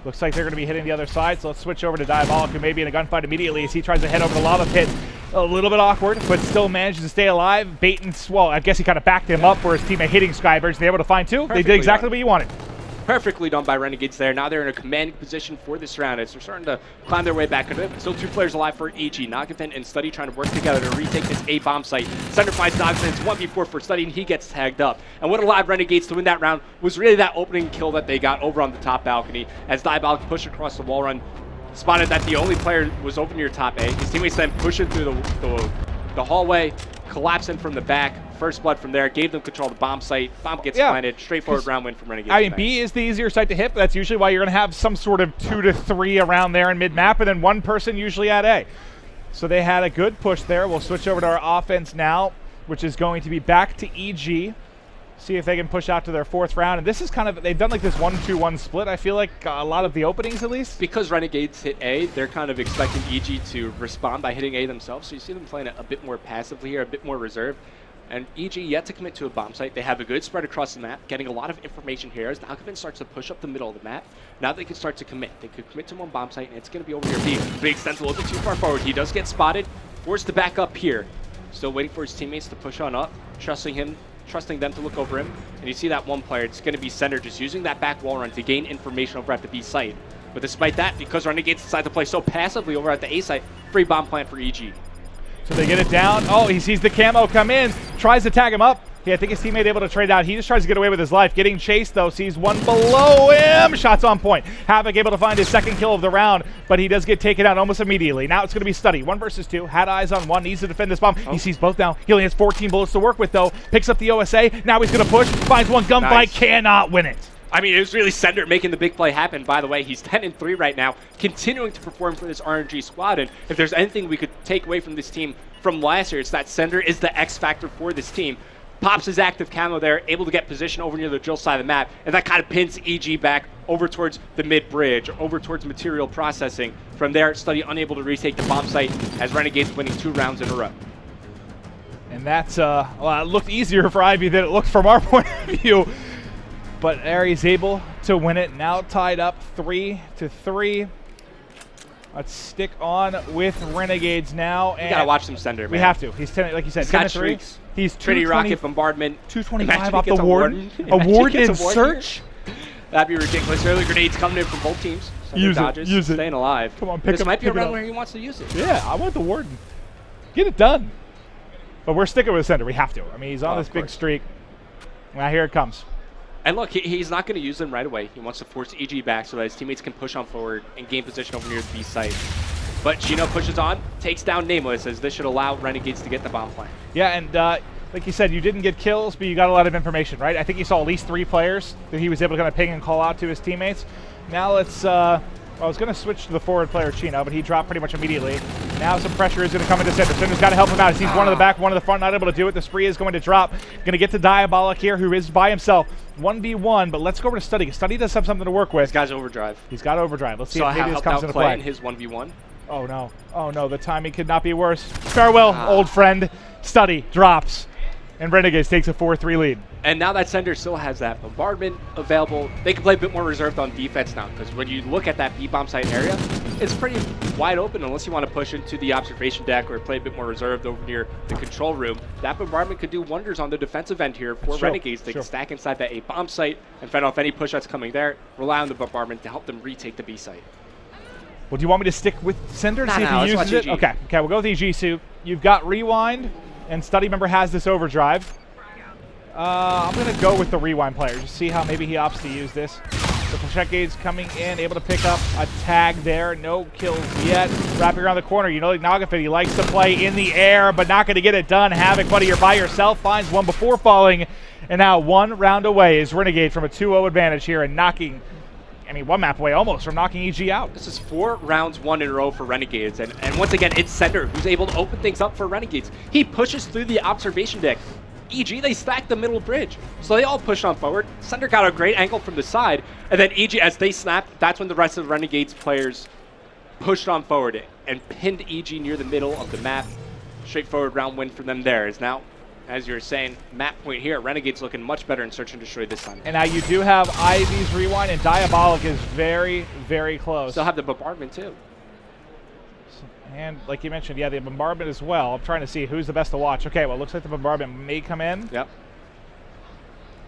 Looks like they're going to be hitting the other side, so let's switch over to Diabolic, who may be in a gunfight immediately as he tries to head over the lava pit. A little bit awkward, but still manages to stay alive. Bait and swell. I guess he kind of backed him up for his teammate hitting Skybridge. They're able to find 2. They did exactly what you wanted. Perfectly done by Renegades there. Now they're in a commanding position for this round as they're starting to climb their way back into it. Still 2 players alive for EG. Nagafin and Study trying to work together to retake this A bomb site. Center finds Nagafin. It's 1v4 for Study, and he gets tagged up. And what allowed Renegades to win that round was really that opening kill that they got over on the top balcony as Diabolic pushed across the wall run. Spotted that the only player was over near top A. His teammates then pushed it through the hallway, collapsing from the back. First blood from there, gave them control of the bomb site. Bomb gets planted. Straightforward round win from Renegades. I mean, B is the easier site to hit, but that's usually why you're going to have some sort of 2 to 3 around there in mid-map, and then 1 person usually at A. So they had a good push there. We'll switch over to our offense now, which is going to be back to EG. See if they can push out to their 4th round. And this is kind of, they've done like this 1-2-1 split, I feel like, a lot of the openings at least. Because Renegades hit A, they're kind of expecting EG to respond by hitting A themselves. So you see them playing it a bit more passively here, a bit more reserved. And EG yet to commit to a bomb site. They have a good spread across the map, getting a lot of information here. As Nagafin starts to push up the middle of the map, now they can start to commit. They could commit to 1 bomb site, and it's going to be over here B. But he extends a little bit too far forward. He does get spotted, forced to back up here. Still waiting for his teammates to push on up, trusting them to look over him. And you see that 1 player, it's going to be Sender, just using that back wall run to gain information over at the B site. But despite that, because Renegades decide to play so passively over at the A site, free bomb plant for EG. So they get it down. Oh, he sees the camo come in, tries to tag him up. Yeah, I think his teammate able to trade out. He just tries to get away with his life. Getting chased, though, sees 1 below him. Shots on point. Havoc able to find his 2nd kill of the round, but he does get taken out almost immediately. Now it's going to be Study. 1 versus 2. Had eyes on 1. Needs to defend this bomb. He sees both now. He only has 14 bullets to work with, though. Picks up the OSA. Now he's going to push. Finds 1 gunfight. Cannot win it. I mean, it was really Sender making the big play happen. By the way, he's 10-3 right now, continuing to perform for this RNG squad. And if there's anything we could take away from this team from last year, it's that Sender is the X factor for this team. Pops his active camo there, able to get position over near the drill side of the map, and that kind of pins EG back over towards the mid-bridge, over towards material processing. From there, Study unable to retake the bomb site as Renegades winning 2 rounds in a row. And that's, well, it looked easier for Ivy than it looked from our point of view. But Aries able to win it. Now tied up 3-3. Let's stick on with Renegades now. And you gotta watch them Sender, man. We have to. He's 10, like you said, 10-3. He's Trinity Rocket Bombardment. 225 off the Warden. A Warden in search? That'd be ridiculous. Early grenades coming in from both teams. Use it. Staying alive. Come on, pick this might be a round where he wants to use it. Yeah, I want the Warden. Get it done. But we're sticking with Sender. We have to. I mean, he's on this big streak. Now here it comes. And look, he's not going to use them right away. He wants to force EG back so that his teammates can push on forward and gain position over near the B site. But Chino pushes on, takes down Nameless, as this should allow Renegades to get the bomb plant. Yeah, and like you said, you didn't get kills, but you got a lot of information, right? I think you saw at least 3 players that he was able to kind of ping and call out to his teammates. Now let's, I was going to switch to the forward player, Chino, but he dropped pretty much immediately. Now some pressure is going to come into Center. Center's got to help him out. He sees one in the back, one in the front, not able to do it. The spree is going to drop. Going to get to Diabolic here, who is by himself. 1v1, but let's go over to Study. Study does have something to work with. This guy's overdrive. He's got overdrive. Let's see if maybe this helped comes out into Clay play. In his 1v1. Oh no. Oh no, the timing could not be worse. Farewell, old friend. Study drops. And Renegades takes a 4-3 lead. And now that Sender still has that bombardment available, they can play a bit more reserved on defense now, because when you look at that B-bomb site area, it's pretty wide open unless you want to push into the observation deck or play a bit more reserved over near the control room. That bombardment could do wonders on the defensive end here for Renegades. They can stack inside that A-bomb site and fend off any push that's coming there, rely on the bombardment to help them retake the B site. Well, do you want me to stick with Sender to see if he uses it? Okay, we'll go with EG. So you've got Rewind, and Study member has this overdrive. I'm going to go with the Rewind player, just see how maybe he opts to use this. The Renegades coming in, able to pick up a tag there. No kills yet. Wrapping around the corner. You know, like Nagafit, he likes to play in the air, but not going to get it done. Havoc, buddy, you're by yourself. Finds one before falling, and now 1 round away is Renegade from a 2-0 advantage here and knocking, I mean, 1 map away almost from knocking EG out. This is 4 rounds won in a row for Renegades, and once again, it's Sender who's able to open things up for Renegades. He pushes through the observation deck. EG, they stack the middle bridge, so they all push on forward. Sender got a great angle from the side, and then EG, as they snapped, that's when the rest of the Renegades players pushed on forward and pinned EG near the middle of the map. Straightforward round win for them there. Is now, as you're saying, map point here. Renegades looking much better in Search and Destroy this time. And now you do have Ivy's Rewind, and Diabolic is very, very close. Still have the bombardment too. And like you mentioned, yeah, the bombardment as well. I'm trying to see who's the best to watch. Okay, well, it looks like the bombardment may come in. Yep.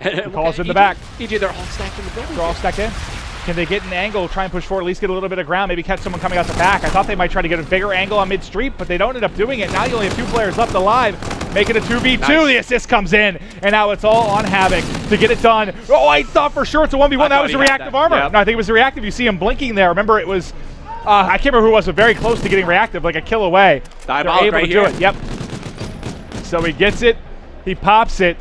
He calls in the back. EG, they're all stacked in the building. They're all stacked in. Can they get an angle, try and push forward, at least get a little bit of ground, maybe catch someone coming out the back? I thought they might try to get a bigger angle on mid-street, but they don't end up doing it. Now you only have 2 players left alive. Make it a 2v2. Nice. The assist comes in, and now it's all on Havoc to get it done. Oh, I thought for sure it's a 1v1. That was the reactive armor. Yep. No, I think it was the reactive. You see him blinking there. Remember, it was... I can't remember who it was, but very close to getting reactive, like a kill away. They're able to do it. Yep. So he gets it. He pops it.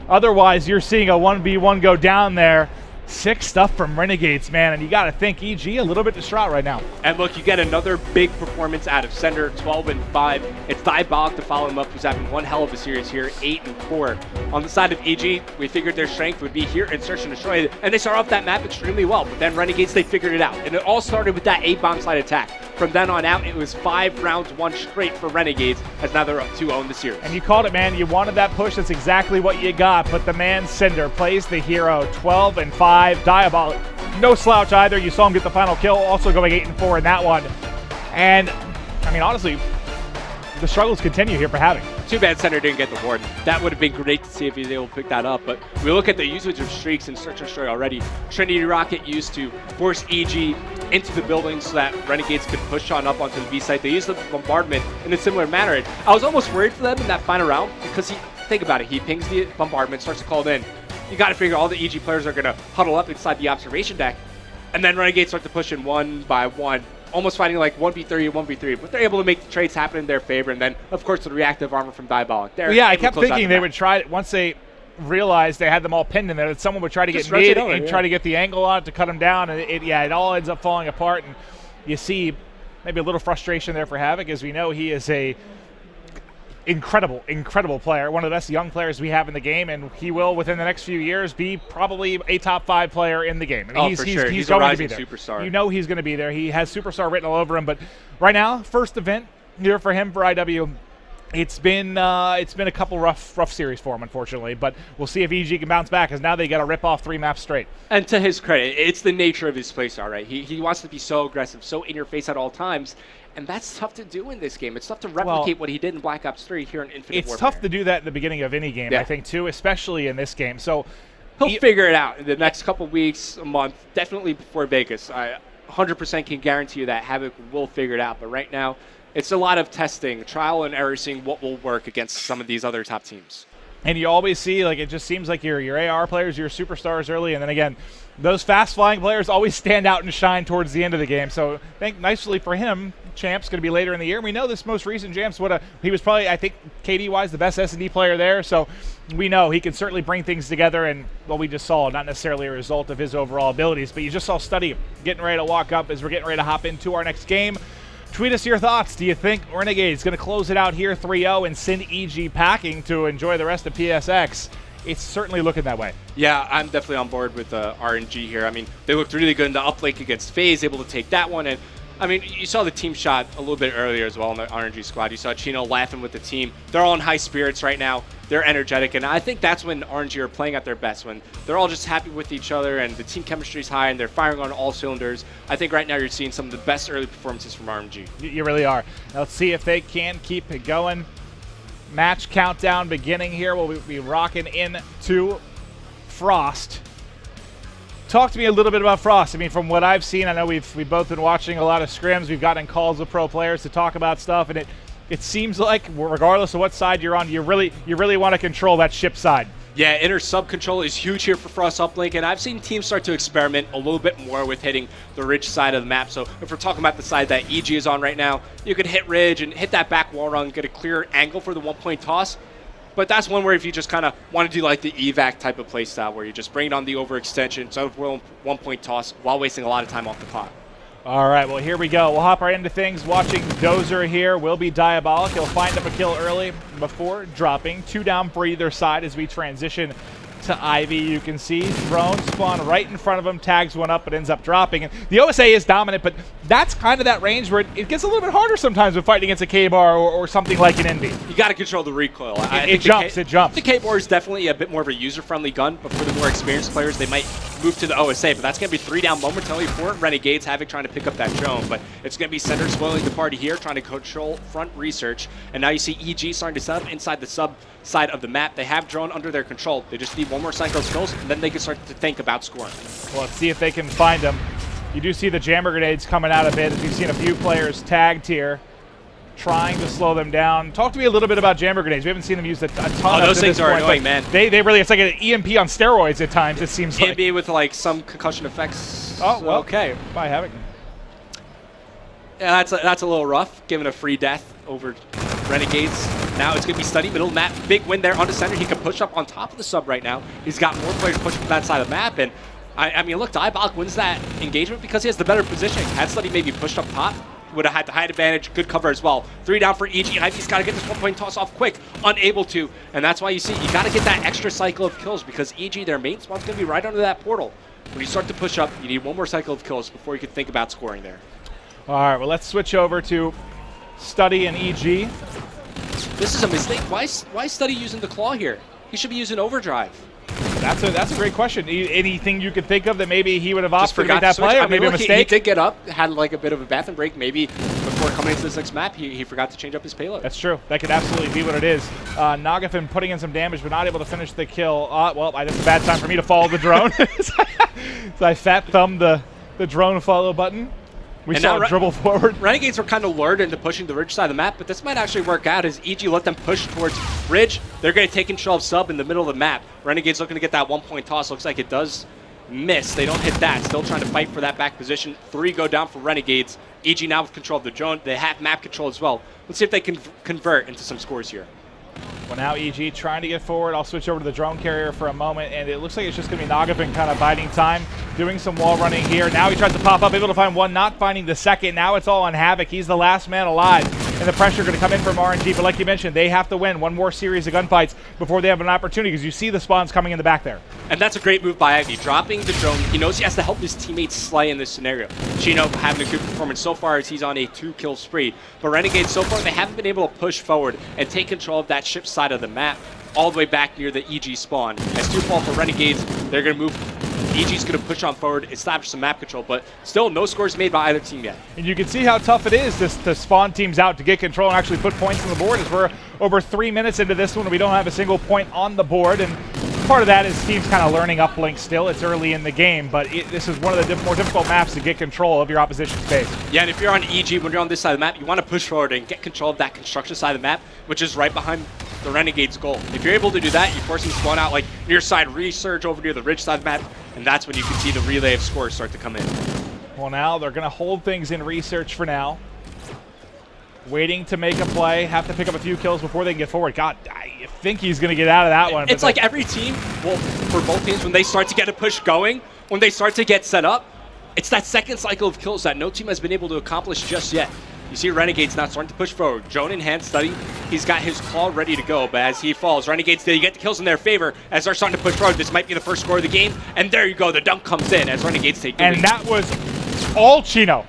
Otherwise, you're seeing a 1v1 go down there. Sick stuff from Renegades, man, and you got to think EG a little bit distraught right now. And look, you get another big performance out of Sender, 12-5. It's Diabolic to follow him up, who's having one hell of a series here, 8-4. On the side of EG, we figured their strength would be here in Search and Destroy, and they start off that map extremely well, but then Renegades, they figured it out, and it all started with that A-bomb side attack. From then on out, it was 5 rounds won straight for Renegades, as now they're up 2-0 in the series. And you called it, man. You wanted that push. That's exactly what you got. But the man Sender plays the hero, 12-5. Diabolic, no slouch either. You saw him get the final kill, also going 8-4 in that one. And, I mean, honestly, the struggles continue here for Havoc. Too bad Sender didn't get the ward. That would have been great to see if he was able to pick that up. But we look at the usage of streaks in Search and Destroy already. Trinity Rocket used to force EG into the building so that Renegades could push on up onto the B site. They used the bombardment in a similar manner. And I was almost worried for them in that final round because think about it, he pings the bombardment, starts to call it in. You got to figure all the EG players are going to huddle up inside the observation deck. And then Renegades start to push in 1 by 1. Almost fighting like 1v3 or 1v3, but they're able to make the trades happen in their favor, and then, of course, the reactive armor from Diabolic. Yeah, I kept thinking they would try, once they realized they had them all pinned in there, that someone would try to get mid and try to get the angle on it to cut them down, and it all ends up falling apart, and you see maybe a little frustration there for Havoc, as we know he is a incredible player, one of the best young players we have in the game, and he will, within the next few years, be probably a top 5 player in the game. I mean, for sure. He's going a rising to be there. Superstar. You know he's going to be there. He has superstar written all over him, but right now, first event here for him for IW. It's been a couple rough series for him, unfortunately, but we'll see if EG can bounce back, because now they got to rip off 3 maps straight. And to his credit, it's the nature of his playstyle, right? He wants to be so aggressive, so in your face at all times. And that's tough to do in this game. It's tough to replicate what he did in Black Ops 3 here in Infinite Warfare. It's tough to do that in the beginning of any game, I think, too, especially in this game. So he'll figure it out in the next couple weeks, a month, definitely before Vegas. I 100% can guarantee you that Havoc will figure it out. But right now, it's a lot of testing, trial and error, seeing what will work against some of these other top teams. And you always see, like, it just seems like your AR players, your superstars early, and then again, those fast-flying players always stand out and shine towards the end of the game. So I think nicely for him, Champ's going to be later in the year. And we know this most recent Champs, he was probably, I think, KD-wise, the best S&D player there. So we know he can certainly bring things together. And what we just saw, not necessarily a result of his overall abilities, but you just saw Study getting ready to walk up as we're getting ready to hop into our next game. Tweet us your thoughts. Do you think Renegades going to close it out here 3-0 and send EG packing to enjoy the rest of PSX? It's certainly looking that way. Yeah, I'm definitely on board with RNG here. I mean, they looked really good in the uplink against FaZe, able to take that one. And I mean, you saw the team shot a little bit earlier as well in the RNG squad. You saw Chino laughing with the team. They're all in high spirits right now. They're energetic, and I think that's when RNG are playing at their best, when they're all just happy with each other and the team chemistry is high and they're firing on all cylinders. I think right now you're seeing some of the best early performances from RNG. You really are. Now let's see if they can keep it going. Match countdown beginning here. We'll be rocking into Frost. Talk to me a little bit about Frost. I mean, from what I've seen, I know we've both been watching a lot of scrims. We've gotten calls with pro players to talk about stuff, and it seems like regardless of what side you're on, you really want to control that ship side. Yeah, inner sub control is huge here for Frost uplink, and I've seen teams start to experiment a little bit more with hitting the ridge side of the map. So if we're talking about the side that EG is on right now, you could hit ridge and hit that back wall run, get a clear angle for the 1-point toss. But that's one where if you just kind of want to do like the evac type of play style where you just bring it on the overextension instead of 1-point toss while wasting a lot of time off the clock. All right, well, here we go. We'll hop right into things. Watching Dozer here will be Diabolic. He'll find up a kill early before dropping. 2 down for either side as we transition to Ivy. You can see drone spawn right in front of him, tags one up, but ends up dropping. And the OSA is dominant, but that's kind of that range where it gets a little bit harder sometimes with fighting against a K-Bar or something like an Envy. You got to control the recoil. It jumps. The K-Bar is definitely a bit more of a user-friendly gun, but for the more experienced players, they might move to the OSA, but that's going to be 3 down momentarily for Renegades. Havoc trying to pick up that drone, but it's going to be Center spoiling the party here, trying to control front research. And now you see EG starting to set up inside the sub side of the map. They have drone under their control. They just need one more cycle of skills, and then they can start to think about scoring. Well, let's see if they can find them. You do see the jammer grenades coming out a bit, as we've seen a few players tagged here, trying to slow them down. Talk to me a little bit about jammer grenades. We haven't seen them used a ton of those things are annoying, man. They really, it's like an EMP on steroids at times, it seems like. EMP with like some concussion effects. Oh, well, okay. Bye, Havoc. Yeah, that's a little rough, giving a free death over Renegades. Now it's going to be Study, middle map. Big win there on the center. He can push up on top of the sub right now. He's got more players pushing from that side of the map. And I mean, look, Diabolic wins that engagement because he has the better positioning. Had Study maybe pushed up top, would have had the height advantage, good cover as well. 3 down for EG. Ivy's got to get this 1-point toss off quick, unable to. And that's why you see, you got to get that extra cycle of kills because EG, their main spawn's going to be right under that portal. When you start to push up, you need one more cycle of kills before you can think about scoring there. All right, well, let's switch over to Study and EG. This is a mistake. Why Study using the claw here? He should be using overdrive. That's a great question. Anything you could think of that maybe he would have opted to make that play, or maybe a mistake? He did get up, had like a bit of a bathroom break. Maybe before coming into this next map, he forgot to change up his payload. That's true. That could absolutely be what it is. Nagafin putting in some damage, but not able to finish the kill. Well, that's a bad time for me to follow the drone. So I fat thumbed the drone follow button. We saw a dribble forward. Renegades were kind of lured into pushing the ridge side of the map, but this might actually work out as EG let them push towards ridge. They're going to take control of sub in the middle of the map. Renegades looking to get that 1-point toss. Looks like it does miss. They don't hit that. Still trying to fight for that back position. 3 go down for Renegades. EG now with control of the drone. They have map control as well. Let's see if they can convert into some scores here. Well, now EG trying to get forward. I'll switch over to the drone carrier for a moment, and it looks like it's just going to be Nagafin kind of biding time, doing some wall running here. Now he tries to pop up, able to find one, not finding the second. Now it's all on Havoc. He's the last man alive, and the pressure going to come in from RNG. But like you mentioned, they have to win one more series of gunfights before they have an opportunity, because you see the spawns coming in the back there. And that's a great move by Ivy, dropping the drone. He knows he has to help his teammates slay in this scenario. Chino having a good performance so far as he's on a 2-kill spree. But Renegades so far, they haven't been able to push forward and take control of that ship side of the map all the way back near the EG spawn. As 2 fall for Renegades, they're going to move. EG's going to push on forward, establish some map control, but still no scores made by either team yet. And you can see how tough it is to spawn teams out to get control and actually put points on the board, as we're over 3 minutes into this one and we don't have a single point on the board. And part of that is teams kind of learning uplink still. It's early in the game, but this is one of the more difficult maps to get control of your opposition's base. Yeah, and if you're on EG, when you're on this side of the map, you want to push forward and get control of that construction side of the map, which is right behind the Renegades' goal. If you're able to do that, you force them to spawn out like near side resurge over near the ridge side of the map, and that's when you can see the relay of scores start to come in. Well, now they're going to hold things in research for now. Waiting to make a play, have to pick up a few kills before they can get forward. God, I think he's going to get out of that one. It's like every team, well, for both teams, when they start to get a push going, when they start to get set up, it's that second cycle of kills that no team has been able to accomplish just yet. You see Renegades now starting to push forward. Drone in hand, Study. He's got his claw ready to go, but as he falls, Renegades, they get the kills in their favor as they're starting to push forward. This might be the first score of the game, and there you go. The dunk comes in as Renegades take the lead. And that was all Chino.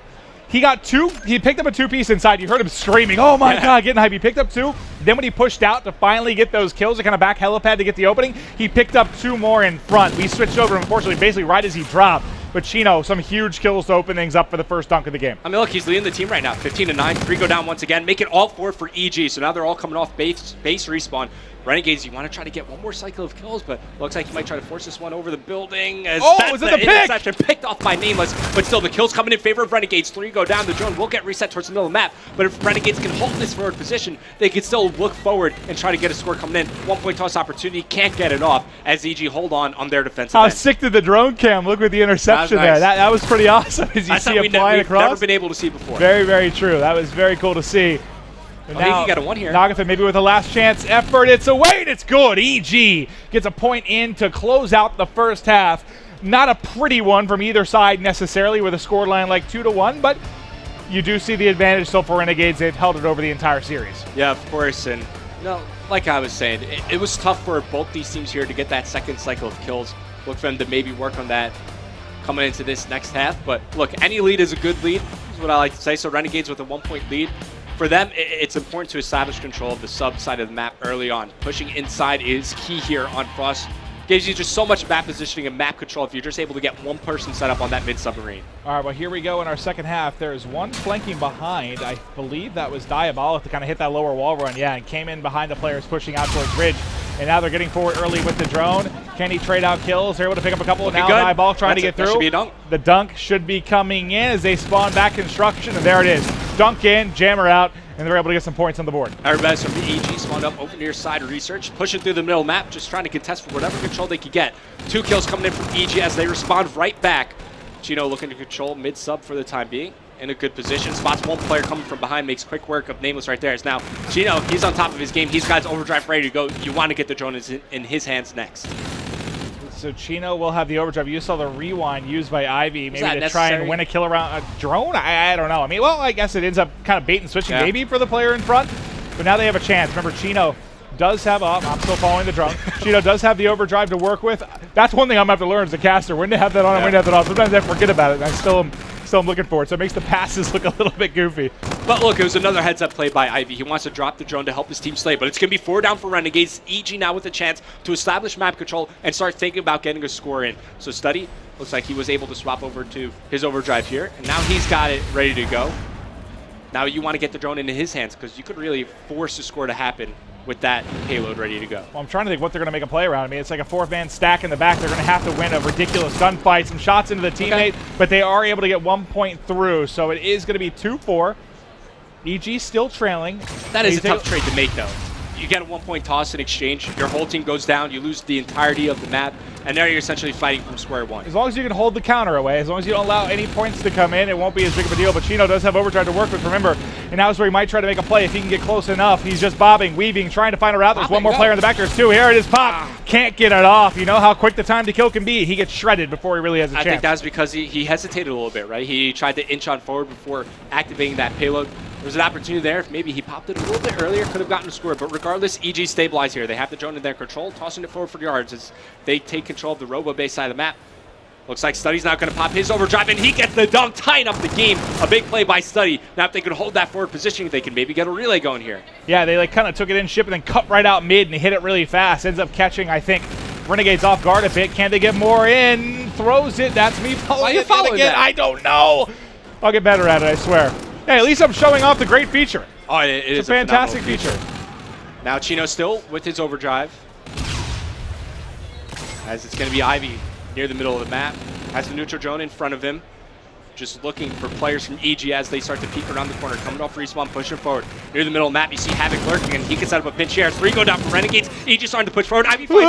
He got 2. He picked up a 2-piece inside. You heard him screaming, oh my God, getting hype. He picked up 2. Then when he pushed out to finally get those kills to kind of back helipad to get the opening, he picked up 2 more in front. We switched over, unfortunately, basically right as he dropped. But Chino, some huge kills to open things up for the first dunk of the game. I mean, look, he's leading the team right now, 15-9. 3 go down once again. Make it all 4 for EG. So now they're all coming off base respawn. Renegades, you want to try to get one more cycle of kills, but looks like he might try to force this one over the building. As was it the interception picked off by Nameless, but still the kills coming in favor of Renegades. 3 go down. The drone will get reset towards the middle of the map, but if Renegades can hold this forward position, they can still look forward and try to get a score coming in. 1-point toss opportunity, can't get it off as EG hold on their defensive How end. sick did the drone cam look with the interception That was nice. there? That was pretty awesome as you That's see something it flying we've across. never been able to see before. Very, very true. That was very cool to see. And now, he got a 1 here. Nagatha maybe with a last chance effort. It's away and it's good. EG gets a point in to close out the first half. Not a pretty one from either side necessarily with a scoreline like 2-1, but you do see the advantage still for Renegades. They've held it over the entire series. Yeah, of course. And like I was saying, it was tough for both these teams here to get that second cycle of kills. Look for them to maybe work on that coming into this next half. But look, any lead is a good lead, is what I like to say. So Renegades with a 1-point lead. For them, it's important to establish control of the sub side of the map early on. Pushing inside is key here on Frost. Gives you just so much map positioning and map control if you're just able to get one person set up on that mid-submarine. All right, well, here we go in our second half. There's one flanking behind. I believe that was Diabolic to kind of hit that lower wall run, and came in behind the players pushing out towards Ridge. And now they're getting forward early with the drone. Can he trade out kills? They're able to pick up a couple. Now Diabolic trying to get through. That should be a dunk. The dunk should be coming in as they spawn back construction, and there it is. Dunk in, jammer out, and they're able to get some points on the board. Everybody's from the EG spawned up, over near side research, pushing through the middle map, just trying to contest for whatever control they could get. 2 kills coming in from EG as they respond right back. Chino looking to control mid-sub for the time being. In a good position. Spots one player coming from behind, makes quick work of Nameless right there. It's now Chino, he's on top of his game. He's got his overdrive ready to go. You want to get the drone in his hands next. So Chino will have the overdrive. You saw the rewind used by Ivy, maybe to necessary? try and win a kill around a drone? I don't know. I mean, well, I guess it ends up kind of bait and switching maybe for the player in front. But now they have a chance. Remember, Chino does have, I'm still following the drone. Chino does have the overdrive to work with. That's one thing I'm going to have to learn as a caster. When to have that on and when to have that off. Sometimes I forget about it, and I still am looking for it. So it makes the passes look a little bit goofy. But look, it was another heads-up play by Ivy. He wants to drop the drone to help his team slay, but it's going to be 4 down for Renegades. EG now with a chance to establish map control and start thinking about getting a score in. So Study, looks like he was able to swap over to his overdrive here, and now he's got it ready to go. Now you want to get the drone into his hands because you could really force a score to happen with that payload ready to go. Well, I'm trying to think what they're going to make a play around. I mean, it's like a 4-man stack in the back. They're going to have to win a ridiculous gunfight, some shots into the teammate, but they are able to get 1 point through, so it is going to be 2-4. EG still trailing. That is a tough trade to make, though. You get a 1-point toss in exchange, your whole team goes down, you lose the entirety of the map, and now you're essentially fighting from square one. As long as you can hold the counter away, as long as you don't allow any points to come in, it won't be as big of a deal. But Chino does have overdrive to work with, remember, and now is where he might try to make a play if he can get close enough. He's just bobbing, weaving, trying to find a route. There's one more player in the back. There's 2. Here it is, pop. Can't get it off. You know how quick the time to kill can be. He gets shredded before he really has a chance. I think that's because he hesitated a little bit, right? He tried to inch on forward before activating that payload. There's an opportunity there. If maybe he popped it a little bit earlier, could have gotten a score. But regardless, EG stabilized here. They have the drone in their control, tossing it forward for yards as they take control of the robo base side of the map. Looks like Study's not going to pop his overdrive, and he gets the dunk, tying up the game. A big play by Study. Now if they could hold that forward positioning, they can maybe get a relay going here. Yeah, they kind of took it in ship and then cut right out mid and hit it really fast. Ends up catching, I think, Renegades off guard a bit. Can they get more in? Throws it. That's me following it again. I don't know. I'll get better at it, I swear. Hey, at least I'm showing off the great feature. Oh, it is a fantastic feature. Now Chino still with his overdrive. As it's going to be Ivy near the middle of the map. Has the neutral drone in front of him. Just looking for players from EG as they start to peek around the corner. Coming off respawn, pushing forward. Near the middle of the map, you see Havoc lurking, and he can set up a pinch here. 3 go down for Renegades. EG starting to push forward. Ivy fights.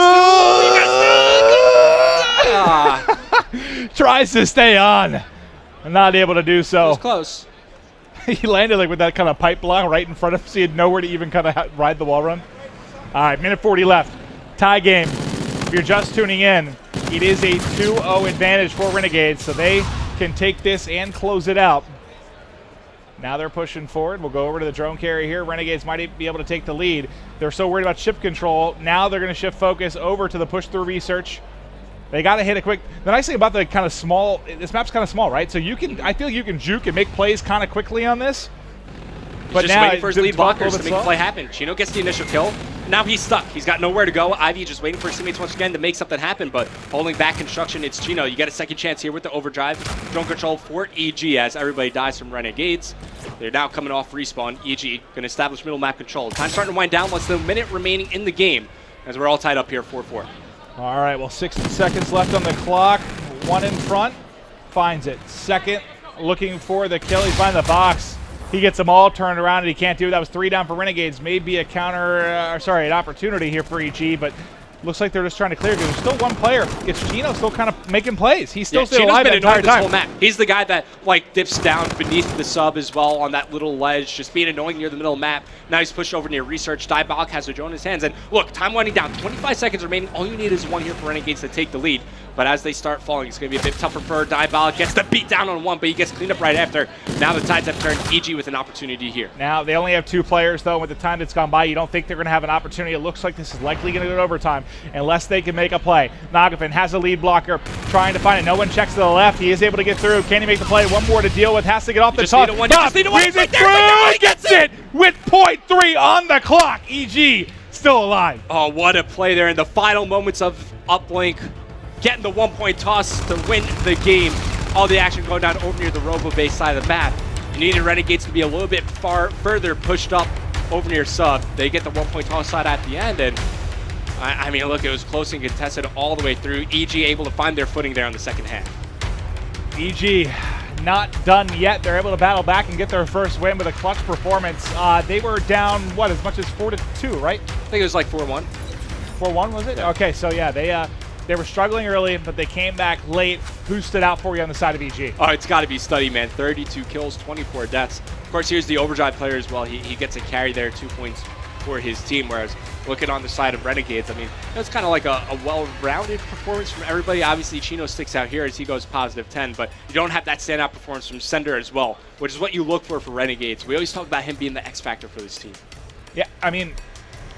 Tries to stay on. And not able to do so. It was close. He landed like with that kind of pipe block right in front of him, so he had nowhere to even kind of ride the wall run. All right, minute 40 left. Tie game. If you're just tuning in, it is a 2-0 advantage for Renegades, so they can take this and close it out. Now they're pushing forward. We'll go over to the drone carrier here. Renegades might be able to take the lead. They're so worried about ship control. Now they're going to shift focus over to the push-through research. They got to hit it quick. The nice thing about the kind of small, this map's kind of small, right? So I feel you can juke and make plays kind of quickly on this. But just waiting for his lead blockers to make the play happen. Chino gets the initial kill. Now he's stuck. He's got nowhere to go. Ivy just waiting for his teammates once again to make something happen, but holding back construction, it's Chino. You get a second chance here with the overdrive. Drone control for EG as everybody dies from Renegades. They're now coming off respawn. EG going to establish middle map control. Time starting to wind down. Less than a minute remaining in the game as we're all tied up here 4-4. All right, well, 60 seconds left on the clock. One in front. Finds it. Second, looking for the kill. He's behind the box. He gets them all turned around, and he can't do it. That was 3 down for Renegades. Maybe a an opportunity here for EG, but looks like they're just trying to clear because there's still one player. It's Chino still kind of making plays. He's still alive the entire time. Whole map. He's the guy that dips down beneath the sub as well on that little ledge, just being annoying near the middle map. Now he's pushed over near research. Diabolic has a drone in his hands, and look, time winding down. 25 seconds remaining. All you need is one here for Renegades to take the lead. But as they start falling, it's going to be a bit tougher for Diabolic. Gets the beat down on one, but he gets cleaned up right after. Now the tides have turned. EG with an opportunity here. Now they only have 2 players, though. With the time that's gone by, you don't think they're going to have an opportunity. It looks like this is likely going to go to overtime unless they can make a play. Nagafin has a lead blocker, trying to find it. No one checks to the left. He is able to get through. Can he make the play? One more to deal with. Has to get off the top. Gets it with .3 on the clock. EG still alive. Oh, what a play there in the final moments of uplink. Getting the 1-point toss to win the game. All the action going down over near the Robo base side of the map. You needed Renegades to be a little bit further pushed up over near sub. They get the 1-point toss side at the end, and I mean, look, it was close and contested all the way through. EG able to find their footing there on the second half. EG not done yet. They're able to battle back and get their first win with a clutch performance. They were down, what, as much as 4-2, right? I think it was like 4-1. 4-1, was it? Yeah. Okay, so yeah, they were struggling early, but they came back late. Who stood out for you on the side of EG? Oh, it's got to be Study, man. 32 kills, 24 deaths. Of course, here's the overdrive player as well. He gets a carry there, 2 points for his team, whereas looking on the side of Renegades, I mean, it's kind of like a well-rounded performance from everybody. Obviously, Chino sticks out here as he goes +10, but you don't have that standout performance from Sender as well, which is what you look for Renegades. We always talk about him being the X factor for this team. Yeah, I mean,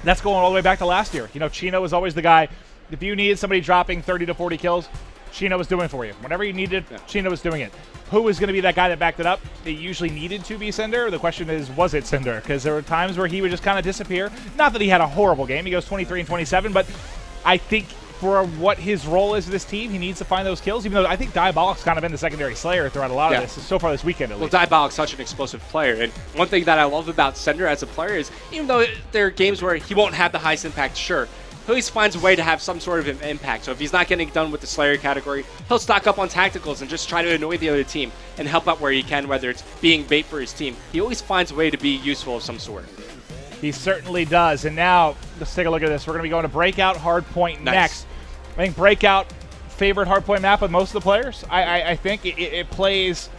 that's going all the way back to last year. You know, Chino was always the guy. If you needed somebody dropping 30 to 40 kills, Chino was doing for you. Whenever you needed, Chino was doing it. Who was going to be that guy that backed it up? It usually needed to be Sender. The question is, was it Sender? Because there were times where he would just kind of disappear. Not that he had a horrible game. He goes 23 and 27, but I think for what his role is in this team, he needs to find those kills, even though I think Diabolic's kind of been the secondary slayer throughout a lot of this, so far this weekend at least. Well, Diabolic's such an explosive player, and one thing that I love about Sender as a player is, even though there are games where he won't have the highest impact, sure, he always finds a way to have some sort of impact. So if he's not getting done with the Slayer category, he'll stock up on tacticals and just try to annoy the other team and help out where he can, whether it's being bait for his team. He always finds a way to be useful of some sort. He certainly does. And now, let's take a look at this. We're going to be going to Breakout Hardpoint next. I think Breakout, favorite Hardpoint map of most of the players. I think it plays,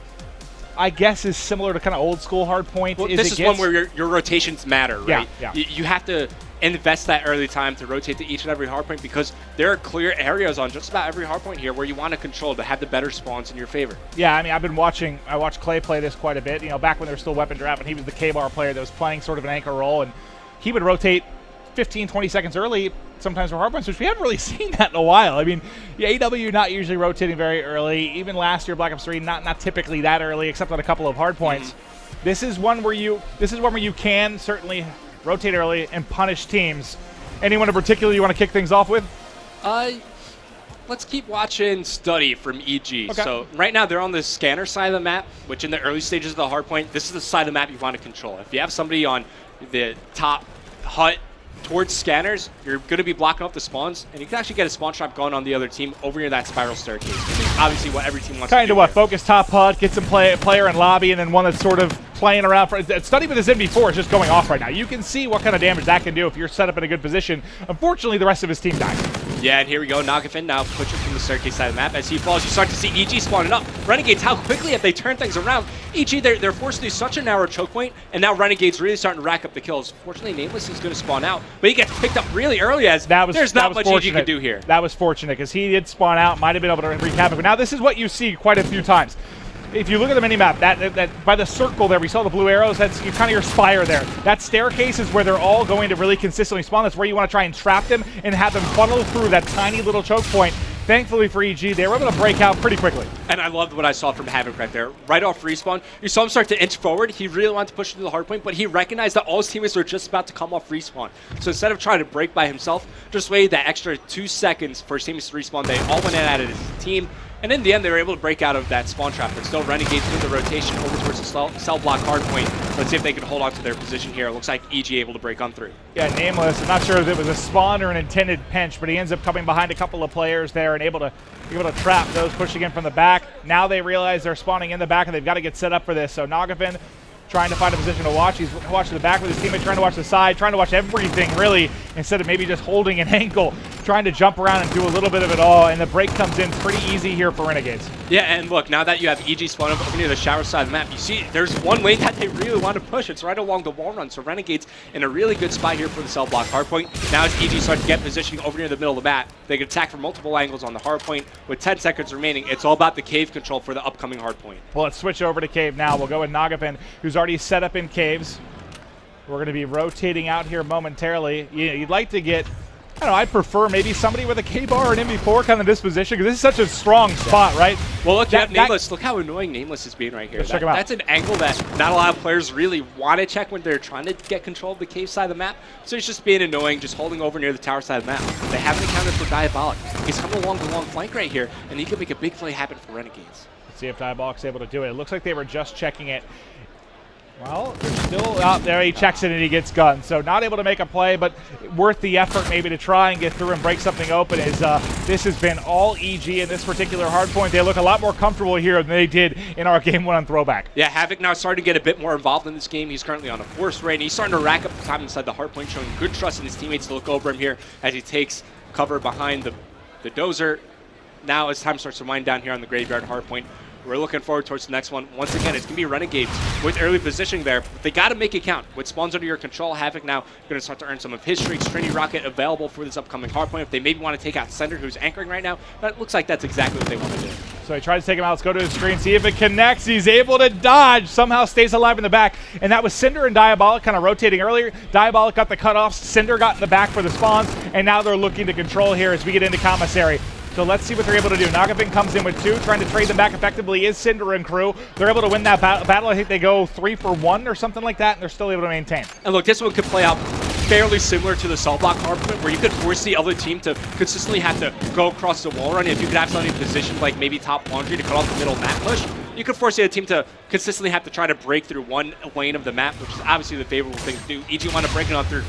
I guess, is similar to kind of old school Hardpoint. Well, this is one where your rotations matter, right? Yeah. You have to invest that early time to rotate to each and every hardpoint because there are clear areas on just about every hardpoint here where you want to control to have the better spawns in your favor. Yeah, I mean, I watched Clay play this quite a bit. You know, back when there was still weapon draft, and he was the K-bar player that was playing sort of an anchor role, and he would rotate 15, 20 seconds early sometimes for hardpoints, which we haven't really seen that in a while. I mean, AW not usually rotating very early. Even last year, Black Ops 3, not typically that early, except on a couple of hardpoints. This is one where you can certainly rotate early and punish teams. Anyone in particular you want to kick things off with? Let's keep watching Study from EG. Okay. So right now they're on the scanner side of the map, which in the early stages of the hardpoint, this is the side of the map you want to control. If you have somebody on the top hut towards scanners, you're going to be blocking off the spawns, and you can actually get a spawn trap going on the other team over near that spiral staircase, which is obviously what every team wants to do. Kind of what? Focus top HUD, get some player in lobby, and then one that's sort of playing around. Study with his MV4 is just going off right now. You can see what kind of damage that can do if you're set up in a good position. Unfortunately, the rest of his team dies. Yeah, and here we go. Nagafin now pushes from the staircase side of the map. As he falls, you start to see EG spawning up. Renegades, how quickly have they turned things around? EG, they're forced to do such a narrow choke point, and now Renegades really starting to rack up the kills. Fortunately, Nameless is going to spawn out, but he gets picked up really early as there's not much EG can do here. That was fortunate because he did spawn out, might have been able to recap it. But now this is what you see quite a few times. If you look at the minimap, that by the circle there, we saw the blue arrows, that's kind of your spire there. That staircase is where they're all going to really consistently spawn. That's where you want to try and trap them and have them funnel through that tiny little choke point. thankfully for EG, they were able to break out pretty quickly. And I loved what I saw from Havoc right there. Right off respawn, you saw him start to inch forward. He really wanted to push into the hard point, but he recognized that all his teammates were just about to come off respawn. So instead of trying to break by himself, just waited that extra 2 seconds for his teammates to respawn. They all went in at his team. And in the end, they were able to break out of that spawn trap, but still Renegades through the rotation over towards the cell block hard point. Let's see if they can hold on to their position here. It looks like EG able to break on through. Yeah, Nameless. I'm not sure if it was a spawn or an intended pinch, but he ends up coming behind a couple of players there and able to trap those pushing in from the back. Now they realize they're spawning in the back and they've got to get set up for this. So Nagafin trying to find a position to watch. He's watching the back with his teammate, trying to watch the side, trying to watch everything really, instead of maybe just holding an ankle, trying to jump around and do a little bit of it all, and the break comes in pretty easy here for Renegades. Yeah, and look, now that you have EG spawn over near the shower side of the map, you see there's one lane that they really want to push. It's right along the wall run, so Renegades in a really good spot here for the cell block hardpoint. Now as EG starts to get positioning over near the middle of the map, they can attack from multiple angles on the hardpoint. With 10 seconds remaining, it's all about the cave control for the upcoming hardpoint. Well, let's switch over to cave now. We'll go with Nagafin, who's already set up in caves. We're going to be rotating out here momentarily. You'd like to get, I don't know, I'd prefer maybe somebody with a K-bar or an MV4 kind of this position, because this is such a strong spot, right? Well, look, you have Nameless. Look how annoying Nameless is being right here. Check him out. That's an angle that not a lot of players really want to check when they're trying to get control of the cave side of the map. So he's just being annoying, just holding over near the tower side of the map. They haven't accounted for Diabolic. He's coming along the long flank right here, and he could make a big play happen for Renegades. Let's see if Diabolic's able to do it. It looks like they were just checking it. Well, they're still out there. He checks it and he gets gunned. So not able to make a play, but worth the effort maybe to try and get through and break something open. This has been all EG in this particular hardpoint. They look a lot more comfortable here than they did in our Game 1 on Throwback. Yeah, Havoc now starting to get a bit more involved in this game. He's currently on a force rate, and he's starting to rack up the time inside the hardpoint, showing good trust in his teammates to look over him here as he takes cover behind the dozer. Now as time starts to wind down here on the graveyard hardpoint, we're looking forward towards the next one. Once again, it's going to be Renegades with early positioning there. But they got to make it count. With spawns under your control, Havoc now going to start to earn some of his streaks. Trinity Rocket available for this upcoming hardpoint. If they maybe want to take out Sender, who's anchoring right now, that looks like that's exactly what they want to do. So he tries to take him out. Let's go to his screen, see if it connects. He's able to dodge, somehow stays alive in the back. And that was Cinder and Diabolic kind of rotating earlier. Diabolic got the cutoffs. Cinder got in the back for the spawns. And now they're looking to control here as we get into commissary. So let's see what they're able to do. Nagafin comes in with 2, trying to trade them back effectively is Cinder and crew. They're able to win that battle. I think they go 3 for 1 or something like that, and they're still able to maintain. And look, this one could play out fairly similar to the cell block hardpoint, where you could force the other team to consistently have to go across the wall run. If you could have somebody positioned like maybe top laundry to cut off the middle map push, you could force the other team to consistently have to try to break through one lane of the map, which is obviously the favorable thing to do. EG want to break it on through.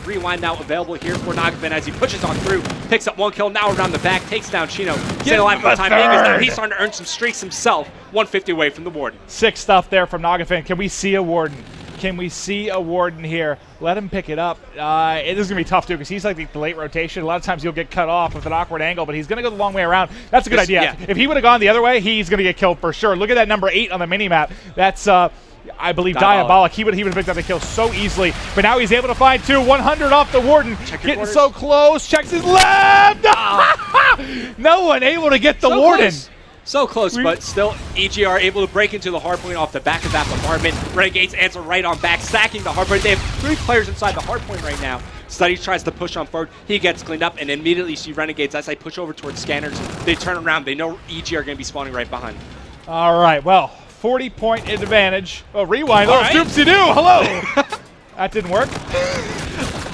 Rewind now available here for Nagafin as he pushes on through, picks up 1 kill, now around the back, takes down Chino. Staying alive for the time being, as now he's starting to earn some streaks himself. 150 away from the Warden. Sick stuff there from Nagafin. Can we see a Warden? Can we see a Warden here? Let him pick it up. It is going to be tough, too, because he's like the late rotation. A lot of times you'll get cut off with an awkward angle, but he's going to go the long way around. That's a good idea. Yeah. If he would have gone the other way, he's going to get killed for sure. Look at that number 8 on the minimap. That's, I believe, Diabolic. He would have picked up the kill so easily, but now he's able to find 2. 100 off the Warden. Getting so close. Checks his left. No one able to get the Warden. Close. So close, but still, EG are able to break into the hardpoint off the back of that bombardment. Renegades answer right on back, stacking the hardpoint. They have 3 players inside the hardpoint right now. Studies tries to push on forward. He gets cleaned up, and immediately you see Renegades as they push over towards scanners. They turn around. They know EG are going to be spawning right behind. All right, well, 40-point advantage. Oh, rewind. Oh, doopsie-doo. Hello. That didn't work.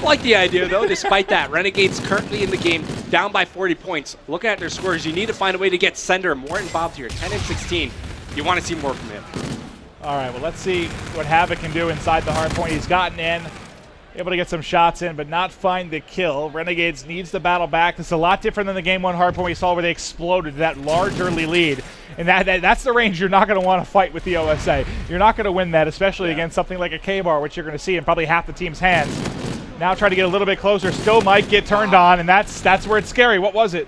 Like the idea, though, despite that. Renegades currently in the game, down by 40 points. Looking at their scores, you need to find a way to get Sender more involved here. 10 and 16. You want to see more from him. All right, well, let's see what Havoc can do inside the hard point. He's gotten in, able to get some shots in, but not find the kill. Renegades needs to battle back. This is a lot different than the Game 1 hard point we saw where they exploded that large early lead. And that's the range you're not going to want to fight with the OSA. You're not going to win that, especially against something like a K-bar, which you're going to see in probably half the team's hands. Now try to get a little bit closer. Still might get turned on, and that's where it's scary. What was it?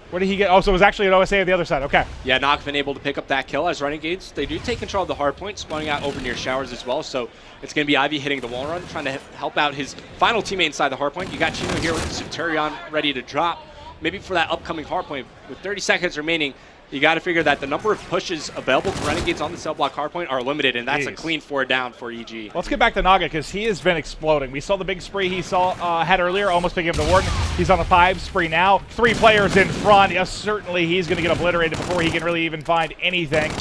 Where did he get? Oh, so it was actually an OSA on the other side. Okay. Yeah, Nagafin able to pick up that kill as Renegades. They do take control of the hard point, spawning out over near showers as well. So it's going to be Ivy hitting the wall run, trying to help out his final teammate inside the hard point. You got Chino here with the Centurion ready to drop. Maybe for that upcoming hard point with 30 seconds remaining, you got to figure that the number of pushes available for Renegades on the cell block hardpoint are limited, and that's a clean 4 down for EG. Let's get back to Naga, because he has been exploding. We saw the big spree he had earlier, almost picking up the Warden. He's on the 5 spree now. 3 players in front. Yes, certainly he's going to get obliterated before he can really even find anything.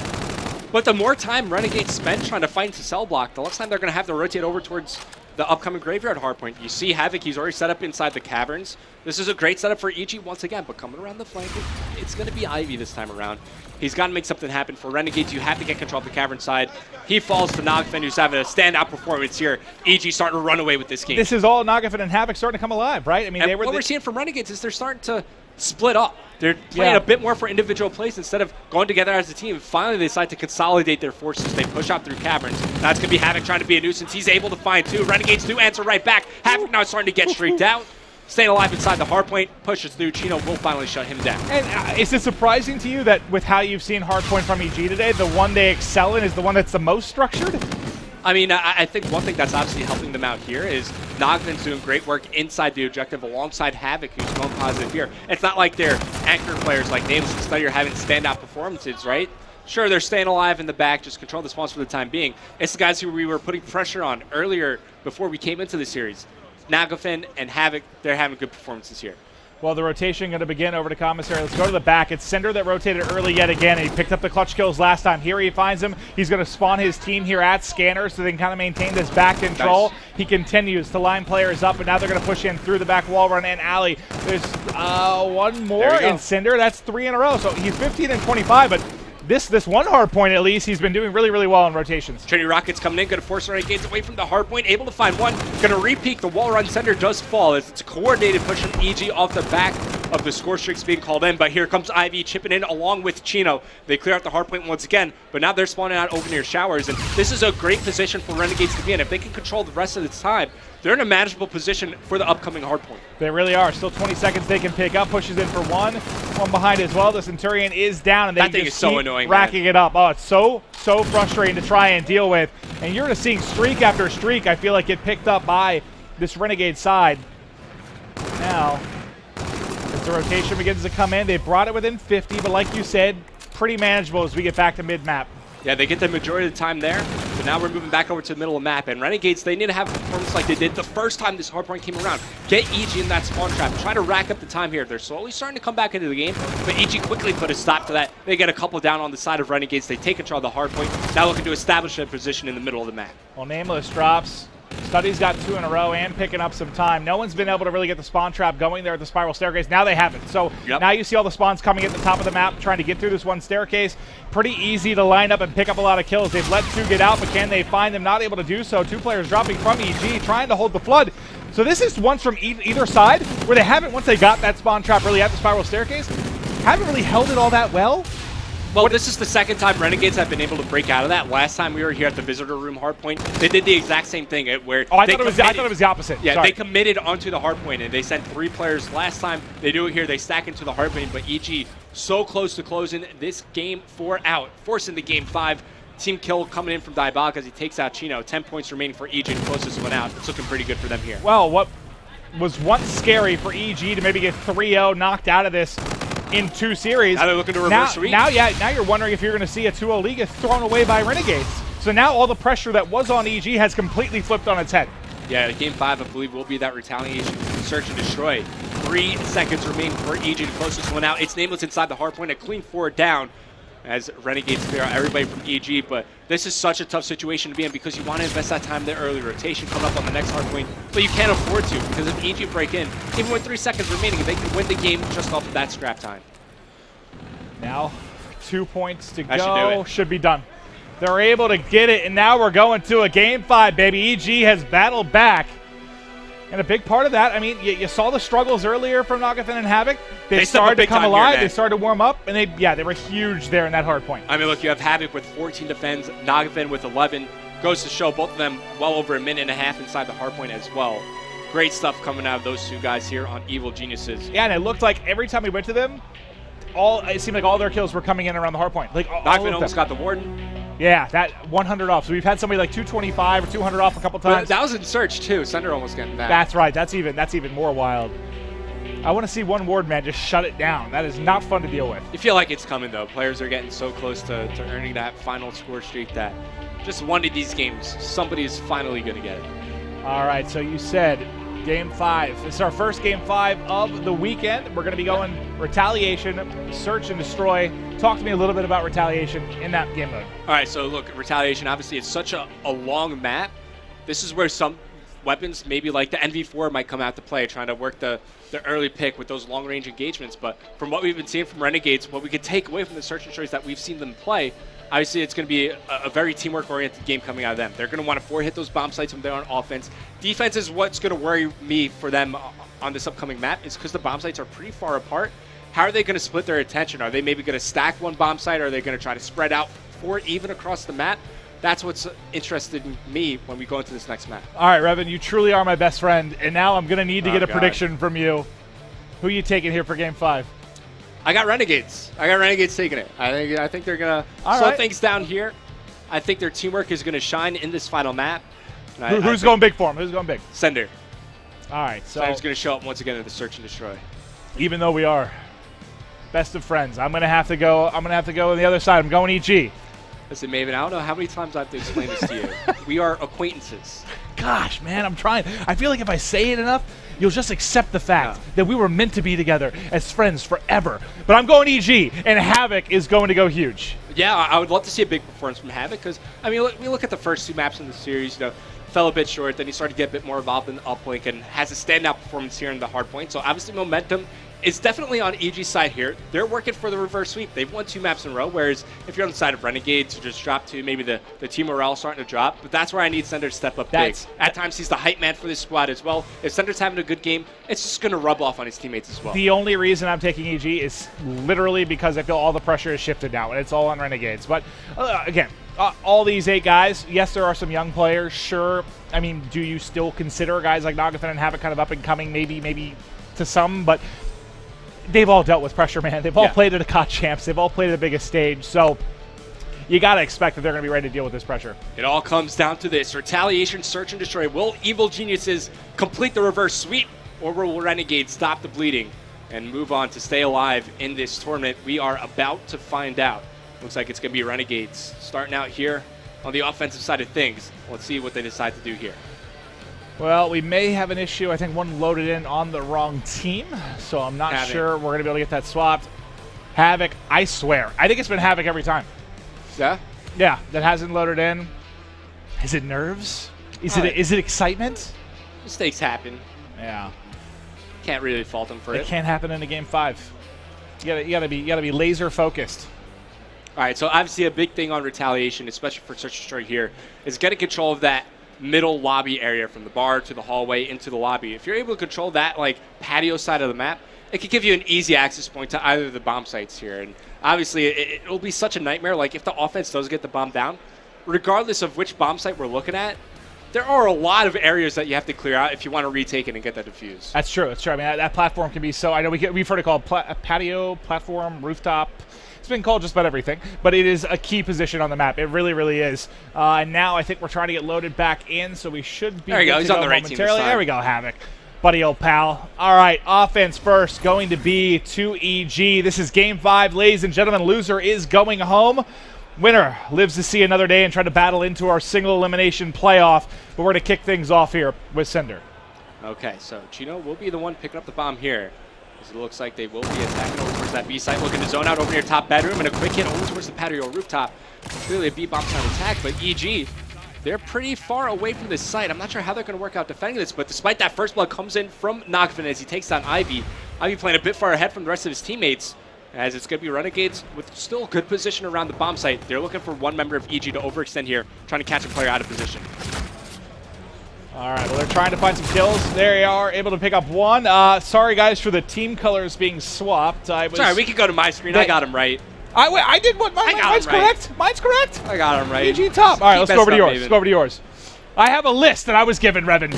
But the more time Renegades spend trying to find the cell block, the less time they're going to have to rotate over towards the upcoming graveyard hardpoint. You see Havoc, he's already set up inside the caverns. This is a great setup for EG once again, but coming around the flank, it's going to be Ivy this time around. He's got to make something happen. For Renegades, you have to get control of the cavern side. He falls to Nogfin, who's having a standout performance here. EG starting to run away with this game. This is all Nogfin and Havoc starting to come alive, right? I mean, what we're seeing from Renegades is they're starting to split up. They're playing a bit more for individual plays instead of going together as a team. Finally, they decide to consolidate their forces. They push out through caverns. That's going to be Havoc trying to be a nuisance. He's able to find 2. Renegades do answer right back. Havoc now starting to get streaked out. Staying alive inside the hardpoint, pushes through. Chino will finally shut him down. And is it surprising to you that with how you've seen hardpoint from EG today, the one they excel in is the one that's the most structured? I mean, I think one thing that's obviously helping them out here is Nogfin's doing great work inside the objective alongside Havoc, who's going positive here. It's not like they're anchor players like Nameless and Study are having standout performances, right? Sure, they're staying alive in the back, just control the spawns for the time being. It's the guys who we were putting pressure on earlier before we came into the series. Nogfin and Havoc, they're having good performances here. Well, the rotation going to begin over to Commissary. Let's go to the back. It's Cinder that rotated early yet again, and he picked up the clutch kills last time. Here he finds him. He's going to spawn his team here at Scanner so they can kind of maintain this back control. Nice. He continues to line players up, and now they're going to push in through the back wall run and alley. There's one more in Cinder. That's 3 in a row. So he's 15 and 25, but this one hard point, at least, he's been doing really, really well in rotations. Trinity Rockets coming in, going to force Renegades away from the hard point, able to find one, going to re-peek. The wall run Cinder does fall as it's a coordinated push from EG off the back of the score streaks being called in, but here comes Ivy chipping in along with Chino. They clear out the hard point once again, but now they're spawning out over near Showers, and this is a great position for Renegades to be in. If they can control the rest of the time, they're in a manageable position for the upcoming hard point. They really are. Still 20 seconds they can pick up. Pushes in for one behind as well. The Centurion is down, and they that thing just is so keep annoying, racking it up. Oh, it's so frustrating to try and deal with. And you're just seeing streak after streak, I feel like, get picked up by this Renegade side. Now, as the rotation begins to come in, they brought it within 50, but like you said, pretty manageable as we get back to mid-map. Yeah, they get the majority of the time there, but now we're moving back over to the middle of the map. And Renegades, they need to have a performance like they did the first time this hardpoint came around. Get EG in that spawn trap. Try to rack up the time here. They're slowly starting to come back into the game, but EG quickly put a stop to that. They get a couple down on the side of Renegades. They take control of the hardpoint. Now looking to establish a position in the middle of the map. Well, Nameless drops. Study's got 2 in a row and picking up some time. No one's been able to really get the spawn trap going there at the spiral staircase. Now they have it. So now you see all the spawns coming at the top of the map, trying to get through this one staircase. Pretty easy to line up and pick up a lot of kills. They've let 2 get out, but can they find them? Not able to do so. 2 players dropping from EG, trying to hold the flood. So this is ones from either side where they haven't, once they got that spawn trap really at the spiral staircase, haven't really held it all that well. Well, this is the second time Renegades have been able to break out of that. Last time we were here at the visitor room hardpoint, they did the exact same thing. Where I thought it was the opposite. Yeah, Sorry. They committed onto the hardpoint, and they sent 3 players last time. They do it here. They stack into the hardpoint, but EG so close to closing this game 4 out, forcing the game 5. Team kill coming in from Diabolic as he takes out Chino. 10 points remaining for EG, closest one out. It's looking pretty good for them here. Well, what was once scary for EG to maybe get 3-0 knocked out of this in 2 series. Now they're looking to reverse sweep. Now you're wondering if you're going to see a 2-0 league get thrown away by Renegades. So now all the pressure that was on EG has completely flipped on its head. Yeah, game 5, I believe, will be that retaliation, search and destroy. 3 seconds remaining for EG, the closest one out. It's Nameless inside the hard point, a clean 4 down as Renegades clear out everybody from EG. But this is such a tough situation to be in because you want to invest that time there early. Rotation coming up on the next hard point, but you can't afford to because if EG break in, even with 3 seconds remaining, they can win the game just off of that scrap time. Now, 2 points to go. Should be done. They're able to get it, and now we're going to a game 5, baby. EG has battled back. And a big part of that, I mean, you saw the struggles earlier from Nogfin and Havoc. They started to come alive. They started to warm up, and they were huge there in that hard point. I mean, look, you have Havoc with 14 defends, Nogfin with 11. Goes to show both of them well over a minute and a half inside the hard point as well. Great stuff coming out of those 2 guys here on Evil Geniuses. Yeah, and it looked like every time we went to them, it seemed like all their kills were coming in around the hard point. Like Nogfin almost got the Warden. Yeah, that 100 off. So we've had somebody like 225 or 200 off a couple times. But that was in search too. Cinder almost getting that. That's right. That's even more wild. I want to see one ward man just shut it down. That is not fun to deal with. You feel like it's coming, though. Players are getting so close to earning that final score streak that just one of these games, somebody is finally going to get it. All right, so you said Game 5. This is our first Game 5 of the weekend. We're going to be going Retaliation, Search and Destroy. Talk to me a little bit about Retaliation in that game mode. All right, so look, Retaliation, obviously it's such a long map. This is where some weapons, maybe like the NV4, might come out to play, trying to work the early pick with those long-range engagements. But from what we've been seeing from Renegades, what we could take away from the Search and Destroys that we've seen them play, obviously it's going to be a very teamwork-oriented game coming out of them. They're going to want to 4-hit those bomb sites when they're on offense. Defense is what's going to worry me for them on this upcoming map, is because the bomb sites are pretty far apart. How are they going to split their attention? Are they maybe going to stack one bomb site, or are they going to try to spread out 4 even across the map? That's what's interested in me when we go into this next map. All right, Revan, you truly are my best friend, and now I'm going to need to get a prediction from you. Who are you taking here for Game 5? I got Renegades. I got Renegades taking it. I think they're going to slow things down here. I think their teamwork is going to shine in this final map. Who's going big for him? Who's going big? Sender. All right. So Sender's going to show up once again in the Search and Destroy. Even though we are best of friends, I'm going to have to go on the other side. I'm going EG. Listen, Maven, I don't know how many times I have to explain this to you. We are acquaintances. Gosh, man, I'm trying. I feel like if I say it enough, you'll just accept the fact that we were meant to be together as friends forever. But I'm going EG, and Havoc is going to go huge. Yeah, I would love to see a big performance from Havoc, because, I mean, we look at the first 2 maps in the series, fell a bit short, then he started to get a bit more involved in the uplink and has a standout performance here in the hard point. So obviously momentum is definitely on EG's side here. They're working for the reverse sweep. They've won 2 maps in a row, whereas if you're on the side of Renegades, you just drop 2, maybe the team morale starting to drop. But that's where I need Sender to step up big. At times, he's the hype man for this squad as well. If Sender's having a good game, it's just going to rub off on his teammates as well. The only reason I'm taking EG is literally because I feel all the pressure is shifted now, and it's all on Renegades. But again, all these 8 guys, yes, there are some young players, sure. I mean, do you still consider guys like Nagathon and Havoc kind of up and coming, maybe to some, but they've all dealt with pressure, man. They've all played at a COD Champs. They've all played at the biggest stage. So you got to expect that they're going to be ready to deal with this pressure. It all comes down to this. Retaliation, Search and Destroy. Will Evil Geniuses complete the reverse sweep, or will Renegades stop the bleeding and move on to stay alive in this tournament? We are about to find out. Looks like it's going to be Renegades starting out here on the offensive side of things. Let's see what they decide to do here. Well, we may have an issue. I think one loaded in on the wrong team, so I'm not sure we're going to be able to get that swapped. Havoc, I swear. I think it's been Havoc every time. Yeah? Yeah, that hasn't loaded in. Is it nerves? Is it excitement? Mistakes happen. Yeah. Can't really fault them for it. It can't happen in a Game 5. You gotta be laser focused. All right, so obviously a big thing on Retaliation, especially for Search and Destroy here, is getting control of that middle lobby area from the bar to the hallway into the lobby. If you're able to control that like patio side of the map, it could give you an easy access point to either of the bomb sites here. And obviously it'll be such a nightmare. Like if the offense does get the bomb down, regardless of which bomb site we're looking at, there are a lot of areas that you have to clear out if you want to retake it and get that defused. That's true. That's true. I mean, that platform can be so. I know we've heard it called patio, platform, rooftop. It's been called just about everything, but it is a key position on the map. It really, really is. And now I think we're trying to get loaded back in, so we should be there you go. He's on the right team this time. There we go, Havoc. Buddy, old pal. All right, offense first, going to be 2EG. This is Game 5, ladies and gentlemen. Loser is going home. Winner lives to see another day and try to battle into our single elimination playoff, but we're going to kick things off here with Cinder. Okay, so Chino will be the one picking up the bomb here. It looks like they will be attacking over towards that B site, looking to zone out over near top bedroom, and a quick hit over towards the patio rooftop. Clearly a B bomb trying to attack, but EG, they're pretty far away from this site. I'm not sure how they're going to work out defending this, but despite that, first blood comes in from Nagathon as he takes down Ivy. Ivy playing a bit far ahead from the rest of his teammates, as it's going to be Renegades with still a good position around the bomb site. They're looking for one member of EG to overextend here, trying to catch a player out of position. All right, well, they're trying to find some kills. There you are, able to pick up one. Sorry, guys, for the team colors being swapped. Sorry, we can go to my screen. I got him right. I did what? Mine's correct. Mine's correct. I got him right. EG top. All right, let's go over to yours. Let's go over to yours. I have a list that I was given, Revan.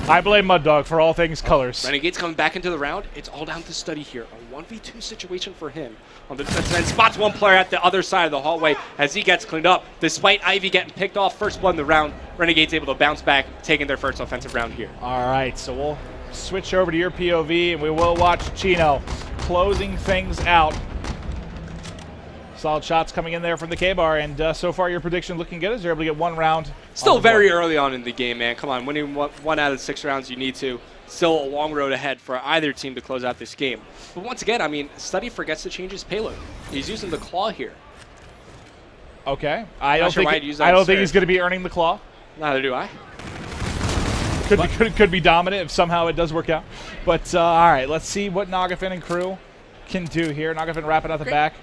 I blame Mud Dog for all things colors. Renegade's coming back into the round. It's all down to study here. A 1v2 situation for him. On the defense end, spots one player at the other side of the hallway as he gets cleaned up. Despite Ivy getting picked off first blood in the round, Renegade's able to bounce back, taking their first offensive round here. All right, so switch over to your POV, and we will watch Chino closing things out. Solid shots coming in there from the K-Bar, and so far your prediction looking good as you're able to get one round. Still very early on in the game, man. Come on, winning one out of the 6 rounds you need to. Still a long road ahead for either team to close out this game. But once again, I mean, Study forgets to change his payload. He's using the claw here. Okay. I don't think he's going to be earning the claw. Neither do I. Could be dominant if somehow it does work out. But, all right, let's see what Nagafin and crew can do here. Nagafin wrapping out the back.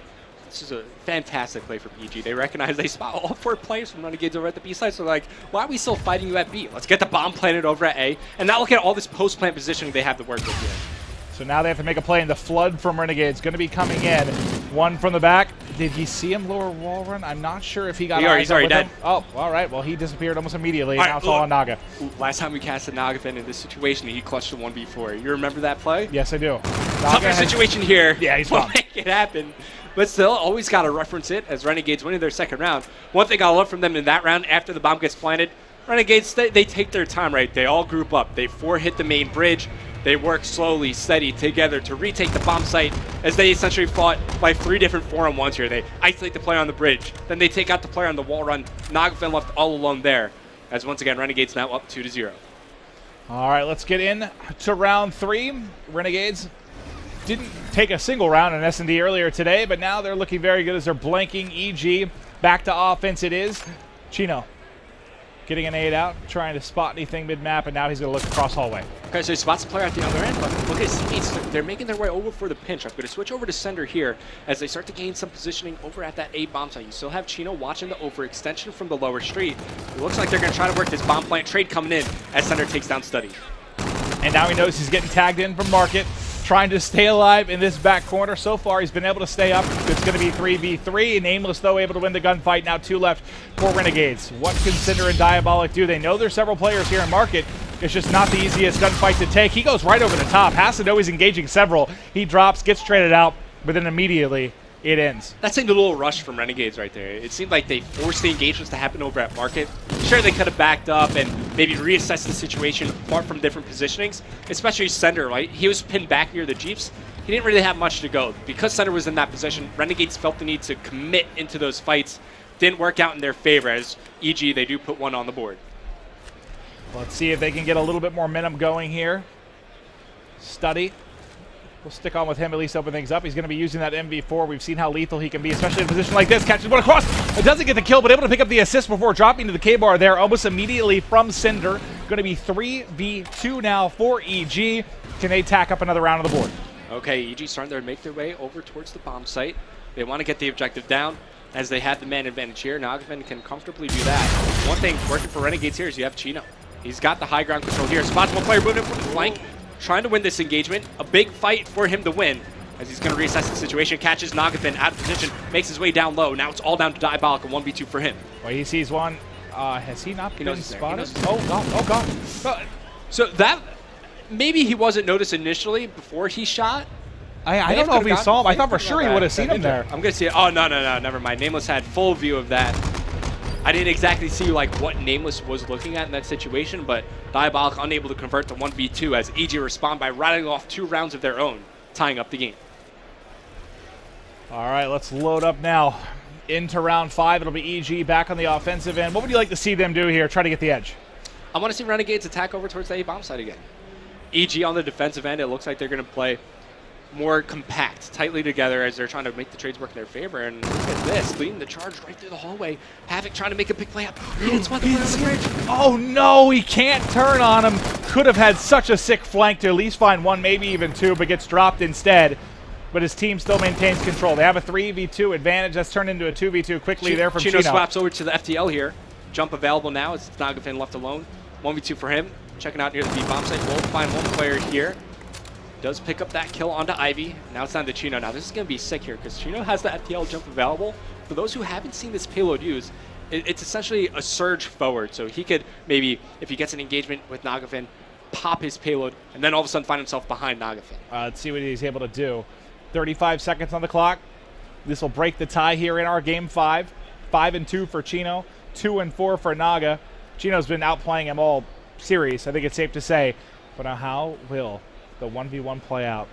This is a fantastic play for PG. They recognize they spot all 4 players from Renegades over at the B side, so they're like, why are we still fighting you at B? Let's get the bomb planted over at A, and now look at all this post-plant positioning they have to work with here. So now they have to make a play, and the flood from Renegades going to be coming in. One from the back. Did he see him lower wall run? I'm not sure if he got he's already dead. Oh, all right. Well, he disappeared almost immediately. Now it's all on Naga. Last time we casted Nagafin in this situation, he clutched a 1v4. You remember that play? Yes, I do. Tougher situation here. Yeah, he's fine. Make it happen. But still, always got to reference it as Renegades winning their 2nd round. One thing I love from them in that round, after the bomb gets planted, Renegades, they take their time, right? They all group up. They 4-hit the main bridge. They work slowly, steady, together to retake the bomb site as they essentially fought by 3 different 4-on-1s here. They isolate the player on the bridge. Then they take out the player on the wall run. Nagafin left all alone there as once again, Renegades now up 2-0. All right, let's get in to round 3. Renegades didn't take a single round in S&D earlier today, but now they're looking very good as they're blanking EG. Back to offense it is. Chino getting an 8 out, trying to spot anything mid-map, and now he's going to look across hallway. Okay, so he spots the player at the other end, but look at his teammates. They're making their way over for the pinch. I'm going to switch over to Sender here as they start to gain some positioning over at that A bomb site. You still have Chino watching the overextension from the lower street. It looks like they're going to try to work this bomb plant trade coming in as Sender takes down Study. And now he knows he's getting tagged in from Market, trying to stay alive in this back corner. So far, he's been able to stay up. It's going to be 3v3. Nameless, though, able to win the gunfight. Now 2 left for Renegades. What can Cinder and Diabolic do? They know there's several players here in Market. It's just not the easiest gunfight to take. He goes right over the top. Has to know he's engaging several. He drops, gets traded out, but then immediately it ends. That's like the little rush from Renegades right there. It seemed like they forced the engagements to happen over at Market. Sure, they could have backed up and maybe reassessed the situation apart from different positionings, especially Sender, right? He was pinned back near the Jeeps. He didn't really have much to go. Because Sender was in that position, Renegades felt the need to commit into those fights. Didn't work out in their favor, as EG, they do put 1 on the board. Let's see if they can get a little bit more momentum going here. Study. We'll stick on with him, at least open things up. He's going to be using that MV4. We've seen how lethal he can be, especially in a position like this. Catches one across. It doesn't get the kill, but able to pick up the assist before dropping to the K-Bar there almost immediately from Cinder. Going to be 3v2 now for EG. Can they tack up another round on the board? Okay, EG starting to make their way over towards the bomb site. They want to get the objective down as they have the man advantage here. Nagafin can comfortably do that. One thing working for Renegades here is you have Chino. He's got the high ground control here. Spots one player moving from the flank. Trying to win this engagement. A big fight for him to win as he's going to reassess the situation. Catches Nagafin out of position, makes his way down low. Now it's all down to Diabolic, a 1v2 for him. Well, he sees one. Has he not been spotted? Oh, God. So that, maybe he wasn't noticed initially before he shot. I don't know if he saw him. I thought for sure he would have seen him there. I'm going to see it. Oh, no, never mind. Nameless had full view of that. I didn't exactly see like what Nameless was looking at in that situation, but Diabolic unable to convert to 1v2 as EG respond by rattling off 2 rounds of their own, tying up the game. All right, let's load up now. Into round 5, it'll be EG back on the offensive end. What would you like to see them do here? Try to get the edge. I want to see Renegades attack over towards the A-bomb site again. EG on the defensive end, it looks like they're going to play more compact, tightly together as they're trying to make the trades work in their favor. And look at this, leading the charge right through the hallway. Havoc trying to make a big play up. It's one on the bridge. Oh no, he can't turn on him. Could have had such a sick flank to at least find 1, maybe even 2, but gets dropped instead. But his team still maintains control. They have a 3v2 advantage. That's turned into a 2v2 quickly there from Chino. Chino swaps over to the FTL here. Jump available now. It's Nagafin left alone. 1v2 for him. Checking out near the B-bomb site. Won't find one player here. Does pick up that kill onto Ivy. Now it's down to Chino. Now this is going to be sick here because Chino has the FTL jump available. For those who haven't seen this payload used, it's essentially a surge forward. So he could maybe, if he gets an engagement with Nagafin, pop his payload and then all of a sudden find himself behind Nagafin. Let's see what he's able to do. 35 seconds on the clock. This will break the tie here in our game 5. 5-2 for Chino, 2-4 for Naga. Chino's been outplaying him all series, I think it's safe to say. But now how will the 1v1 play out?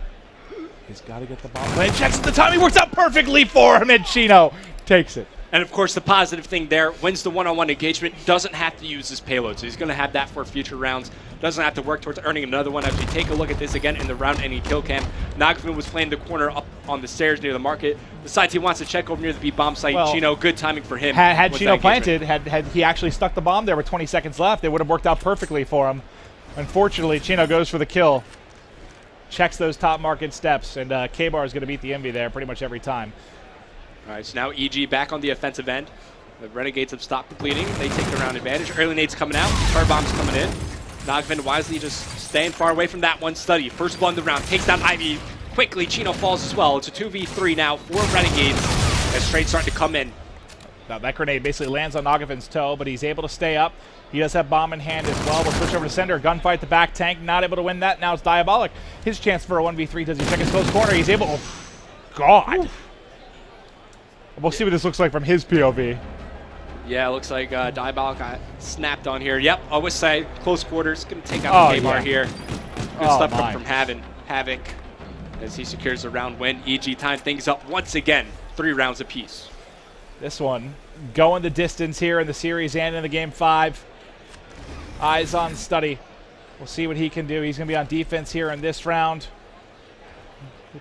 He's got to get the bomb plant. Checks the timing. Works out perfectly for him, and Chino takes it. And, of course, the positive thing there, wins the one-on-one engagement, doesn't have to use his payload. So he's going to have that for future rounds. Doesn't have to work towards earning another one. As we take a look at this again in the round-ending kill cam, Nagafin was playing the corner up on the stairs near the market. Decides he wants to check over near the B bomb site. Well, Chino, good timing for him. Had Chino planted, had he actually stuck the bomb there with 20 seconds left, it would have worked out perfectly for him. Unfortunately, Chino goes for the kill. Checks those top market steps, and K-Bar is going to beat the Envy there pretty much every time. All right, so now EG back on the offensive end. The Renegades have stopped completing. They take the round advantage. Early nades coming out. Car bombs coming in. Nagafin wisely just staying far away from that one study. First blood of the round. Takes down Ivy quickly. Chino falls as well. It's a 2v3 now for Renegades as trades starting to come in. Now that grenade basically lands on Nagafin's toe, but he's able to stay up. He does have bomb in hand as well. We'll switch over to center. Gunfight the back tank. Not able to win that. Now it's Diabolic. His chance for a 1v3. Does he check his close corner? He's able. Oh, God. We'll see what this looks like from his POV. Yeah, it looks like Diabolic got snapped on here. Yep, always say close quarters. Going to take out the K-Bar here. Good stuff from Havoc as he secures the round win. EG time things up once again. 3 rounds apiece. This one going the distance here in the series and in the game 5. Eyes on Study. We'll see what he can do. He's going to be on defense here in this round.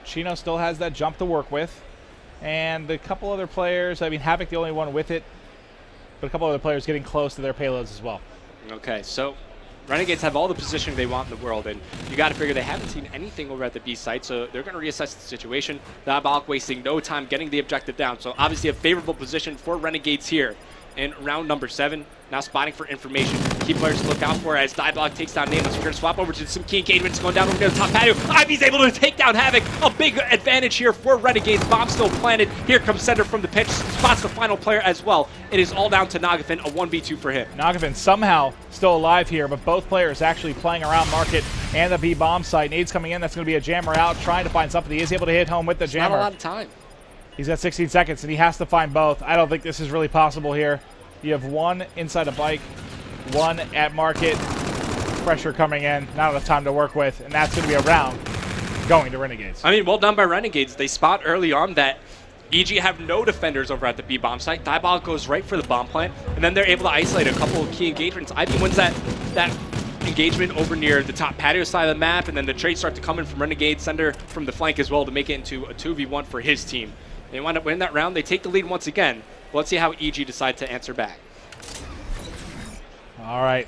Chino still has that jump to work with. And a couple other players, I mean, Havoc the only one with it, but a couple other players getting close to their payloads as well. Okay, so Renegades have all the positioning they want in the world, and you got to figure they haven't seen anything over at the B site, so they're going to reassess the situation. Diabolic wasting no time getting the objective down, so obviously a favorable position for Renegades here in round number 7. Now spotting for information. Key players to look out for as Diabolic takes down Nameless. We're going to swap over to some key engagements going down over near the top patio. Ivy's able to take down Havoc. A big advantage here for Renegades. Bomb still planted. Here comes Center from the pitch. Spots the final player as well. It is all down to Nagafin. A 1v2 for him. Nagafin somehow still alive here, but both players actually playing around market and the B bomb site. Nades coming in. That's going to be a jammer out, trying to find something. He is able to hit home with the jammer. Not a lot of time. He's got 16 seconds, and he has to find both. I don't think this is really possible here. You have one inside a bike, one at market. Pressure coming in, not enough time to work with, and that's going to be a round going to Renegades. I mean, well done by Renegades. They spot early on that EG have no defenders over at the B bomb site. Diabolic goes right for the bomb plant, and then they're able to isolate a couple of key engagements. Ivy wins that engagement over near the top patio side of the map, and then the trades start to come in from Renegades, Sender from the flank as well to make it into a 2v1 for his team. They wind up winning that round. They take the lead once again. Let's see how EG decide to answer back. All right.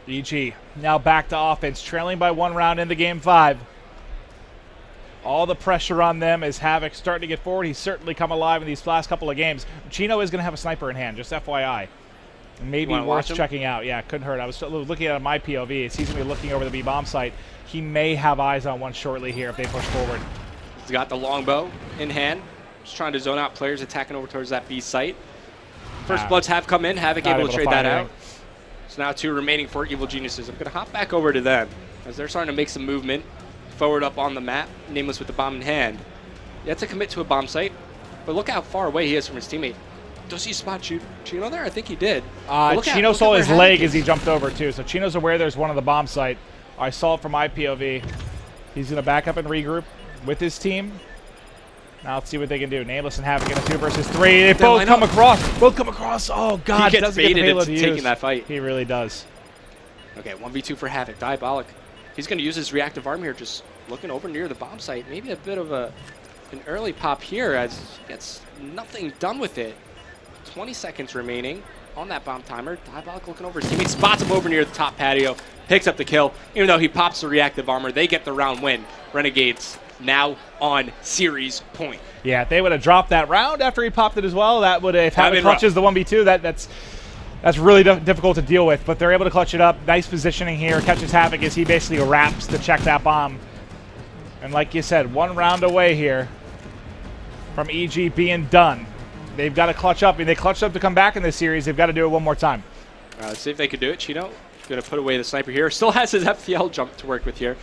EG now back to offense, trailing by 1 round in the game 5. All the pressure on them as Havoc starting to get forward. He's certainly come alive in these last couple of games. Chino is going to have a sniper in hand, just FYI. Maybe worth checking out. Yeah, couldn't hurt. I was looking at my POV. He's going to be looking over the B bomb site. He may have eyes on one shortly here if they push forward. He's got the longbow in hand. Just trying to zone out players attacking over towards that B site. First bloods have come in. Havoc able to trade that out. So now 2 remaining for Evil Geniuses. I'm going to hop back over to them as they're starting to make some movement forward up on the map. Nameless with the bomb in hand. He had to commit to a bomb site, but look how far away he is from his teammate. Does he spot Chino there? I think he did. Chino saw his leg as he jumped over too, so Chino's aware there's one on the bomb site. I saw it from my POV. He's going to back up and regroup with his team. Now let's see what they can do. Nameless and Havoc in a 2 versus 3. They both come across. Both come across. Oh, God. He gets baited into taking that fight. He really does. Okay, 1v2 for Havoc. Diabolic. He's going to use his reactive arm here, just looking over near the bomb site. Maybe a bit of an early pop here as he gets nothing done with it. 20 seconds remaining on that bomb timer. Diabolic looking over his teammate. Spots him over near the top patio. Picks up the kill. Even though he pops the reactive armor, they get the round win. Renegades now on series point. Yeah, if they would have dropped that round after he popped it as well, that would have, if Havoc clutches the 1v2, that's really difficult to deal with. But they're able to clutch it up. Nice positioning here. Catches Havoc as he basically wraps to check that bomb. And like you said, 1 round away here from EG being done. They've got to clutch up. I mean, they clutched up to come back in this series. They've got to do it one more time. Let's see if they can do it. Chino going to put away the sniper here. Still has his FTL jump to work with here.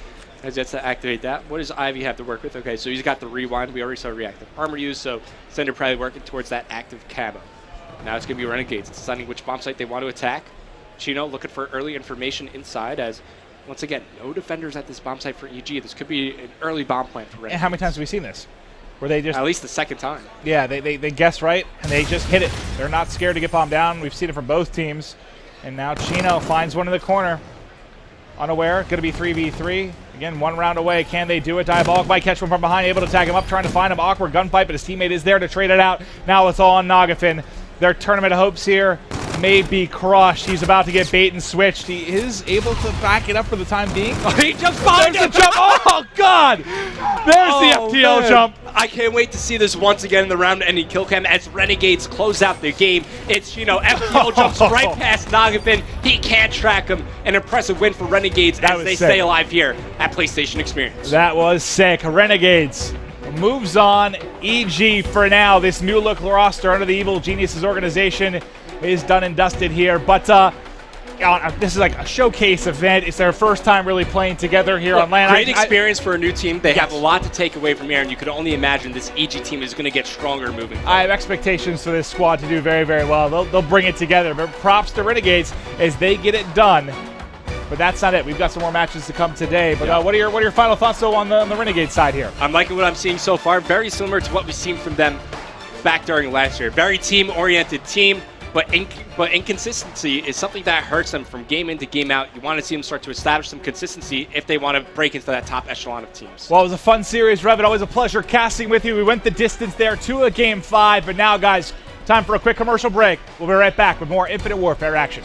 As he has to activate that. What does Ivy have to work with? Okay, so he's got the rewind. We already saw reactive armor use, so Sender probably working towards that active camo. Now it's going to be Renegades deciding which bomb site they want to attack. Chino looking for early information inside as Once again, no defenders at this bomb site for EG. This could be an early bomb plant for Renegades. And how many times have we seen this? Where they just... At least the second time. Yeah, they guess right, and they just hit it. They're not scared to get bombed down. We've seen it from both teams. And now Chino finds one in the corner. Unaware, going to be 3v3. Again, 1 round away. Can they do it? Diabolic might catch one from behind, able to tag him up, trying to find him. Awkward gunfight, but his teammate is there to trade it out. Now it's all on Nagafin. Their tournament hopes here may be crushed. He's about to get bait and switched. He is able to back it up for the time being. Oh, he jumps behind There's the jump. Oh, God. There's the FTL jump. I can't wait to see this once again in the round-ending kill cam as Renegades close out the game. It's, FTL jumps right past Nagafin. He can't track him. An impressive win for Renegades as they stay alive here at PlayStation Experience. That was sick. Renegades moves on. EG for now. This new look roster under the Evil Geniuses organization is done and dusted here. But this is like a showcase event. It's their first time really playing together here on LAN. Great experience for a new team. They have a lot to take away from here, and you could only imagine this EG team is going to get stronger moving forward. I have expectations for this squad to do very, very well. They'll bring it together. But props to Renegades as they get it done. But that's not it. We've got some more matches to come today. But what are your final thoughts, though, on the Renegade side here? I'm liking what I'm seeing so far. Very similar to what we've seen from them back during last year. Very team-oriented team, but inconsistency is something that hurts them from game in to game out. You want to see them start to establish some consistency if they want to break into that top echelon of teams. Well, it was a fun series, Revit. Always a pleasure casting with you. We went the distance there to a Game 5. But now, guys, time for a quick commercial break. We'll be right back with more Infinite Warfare action.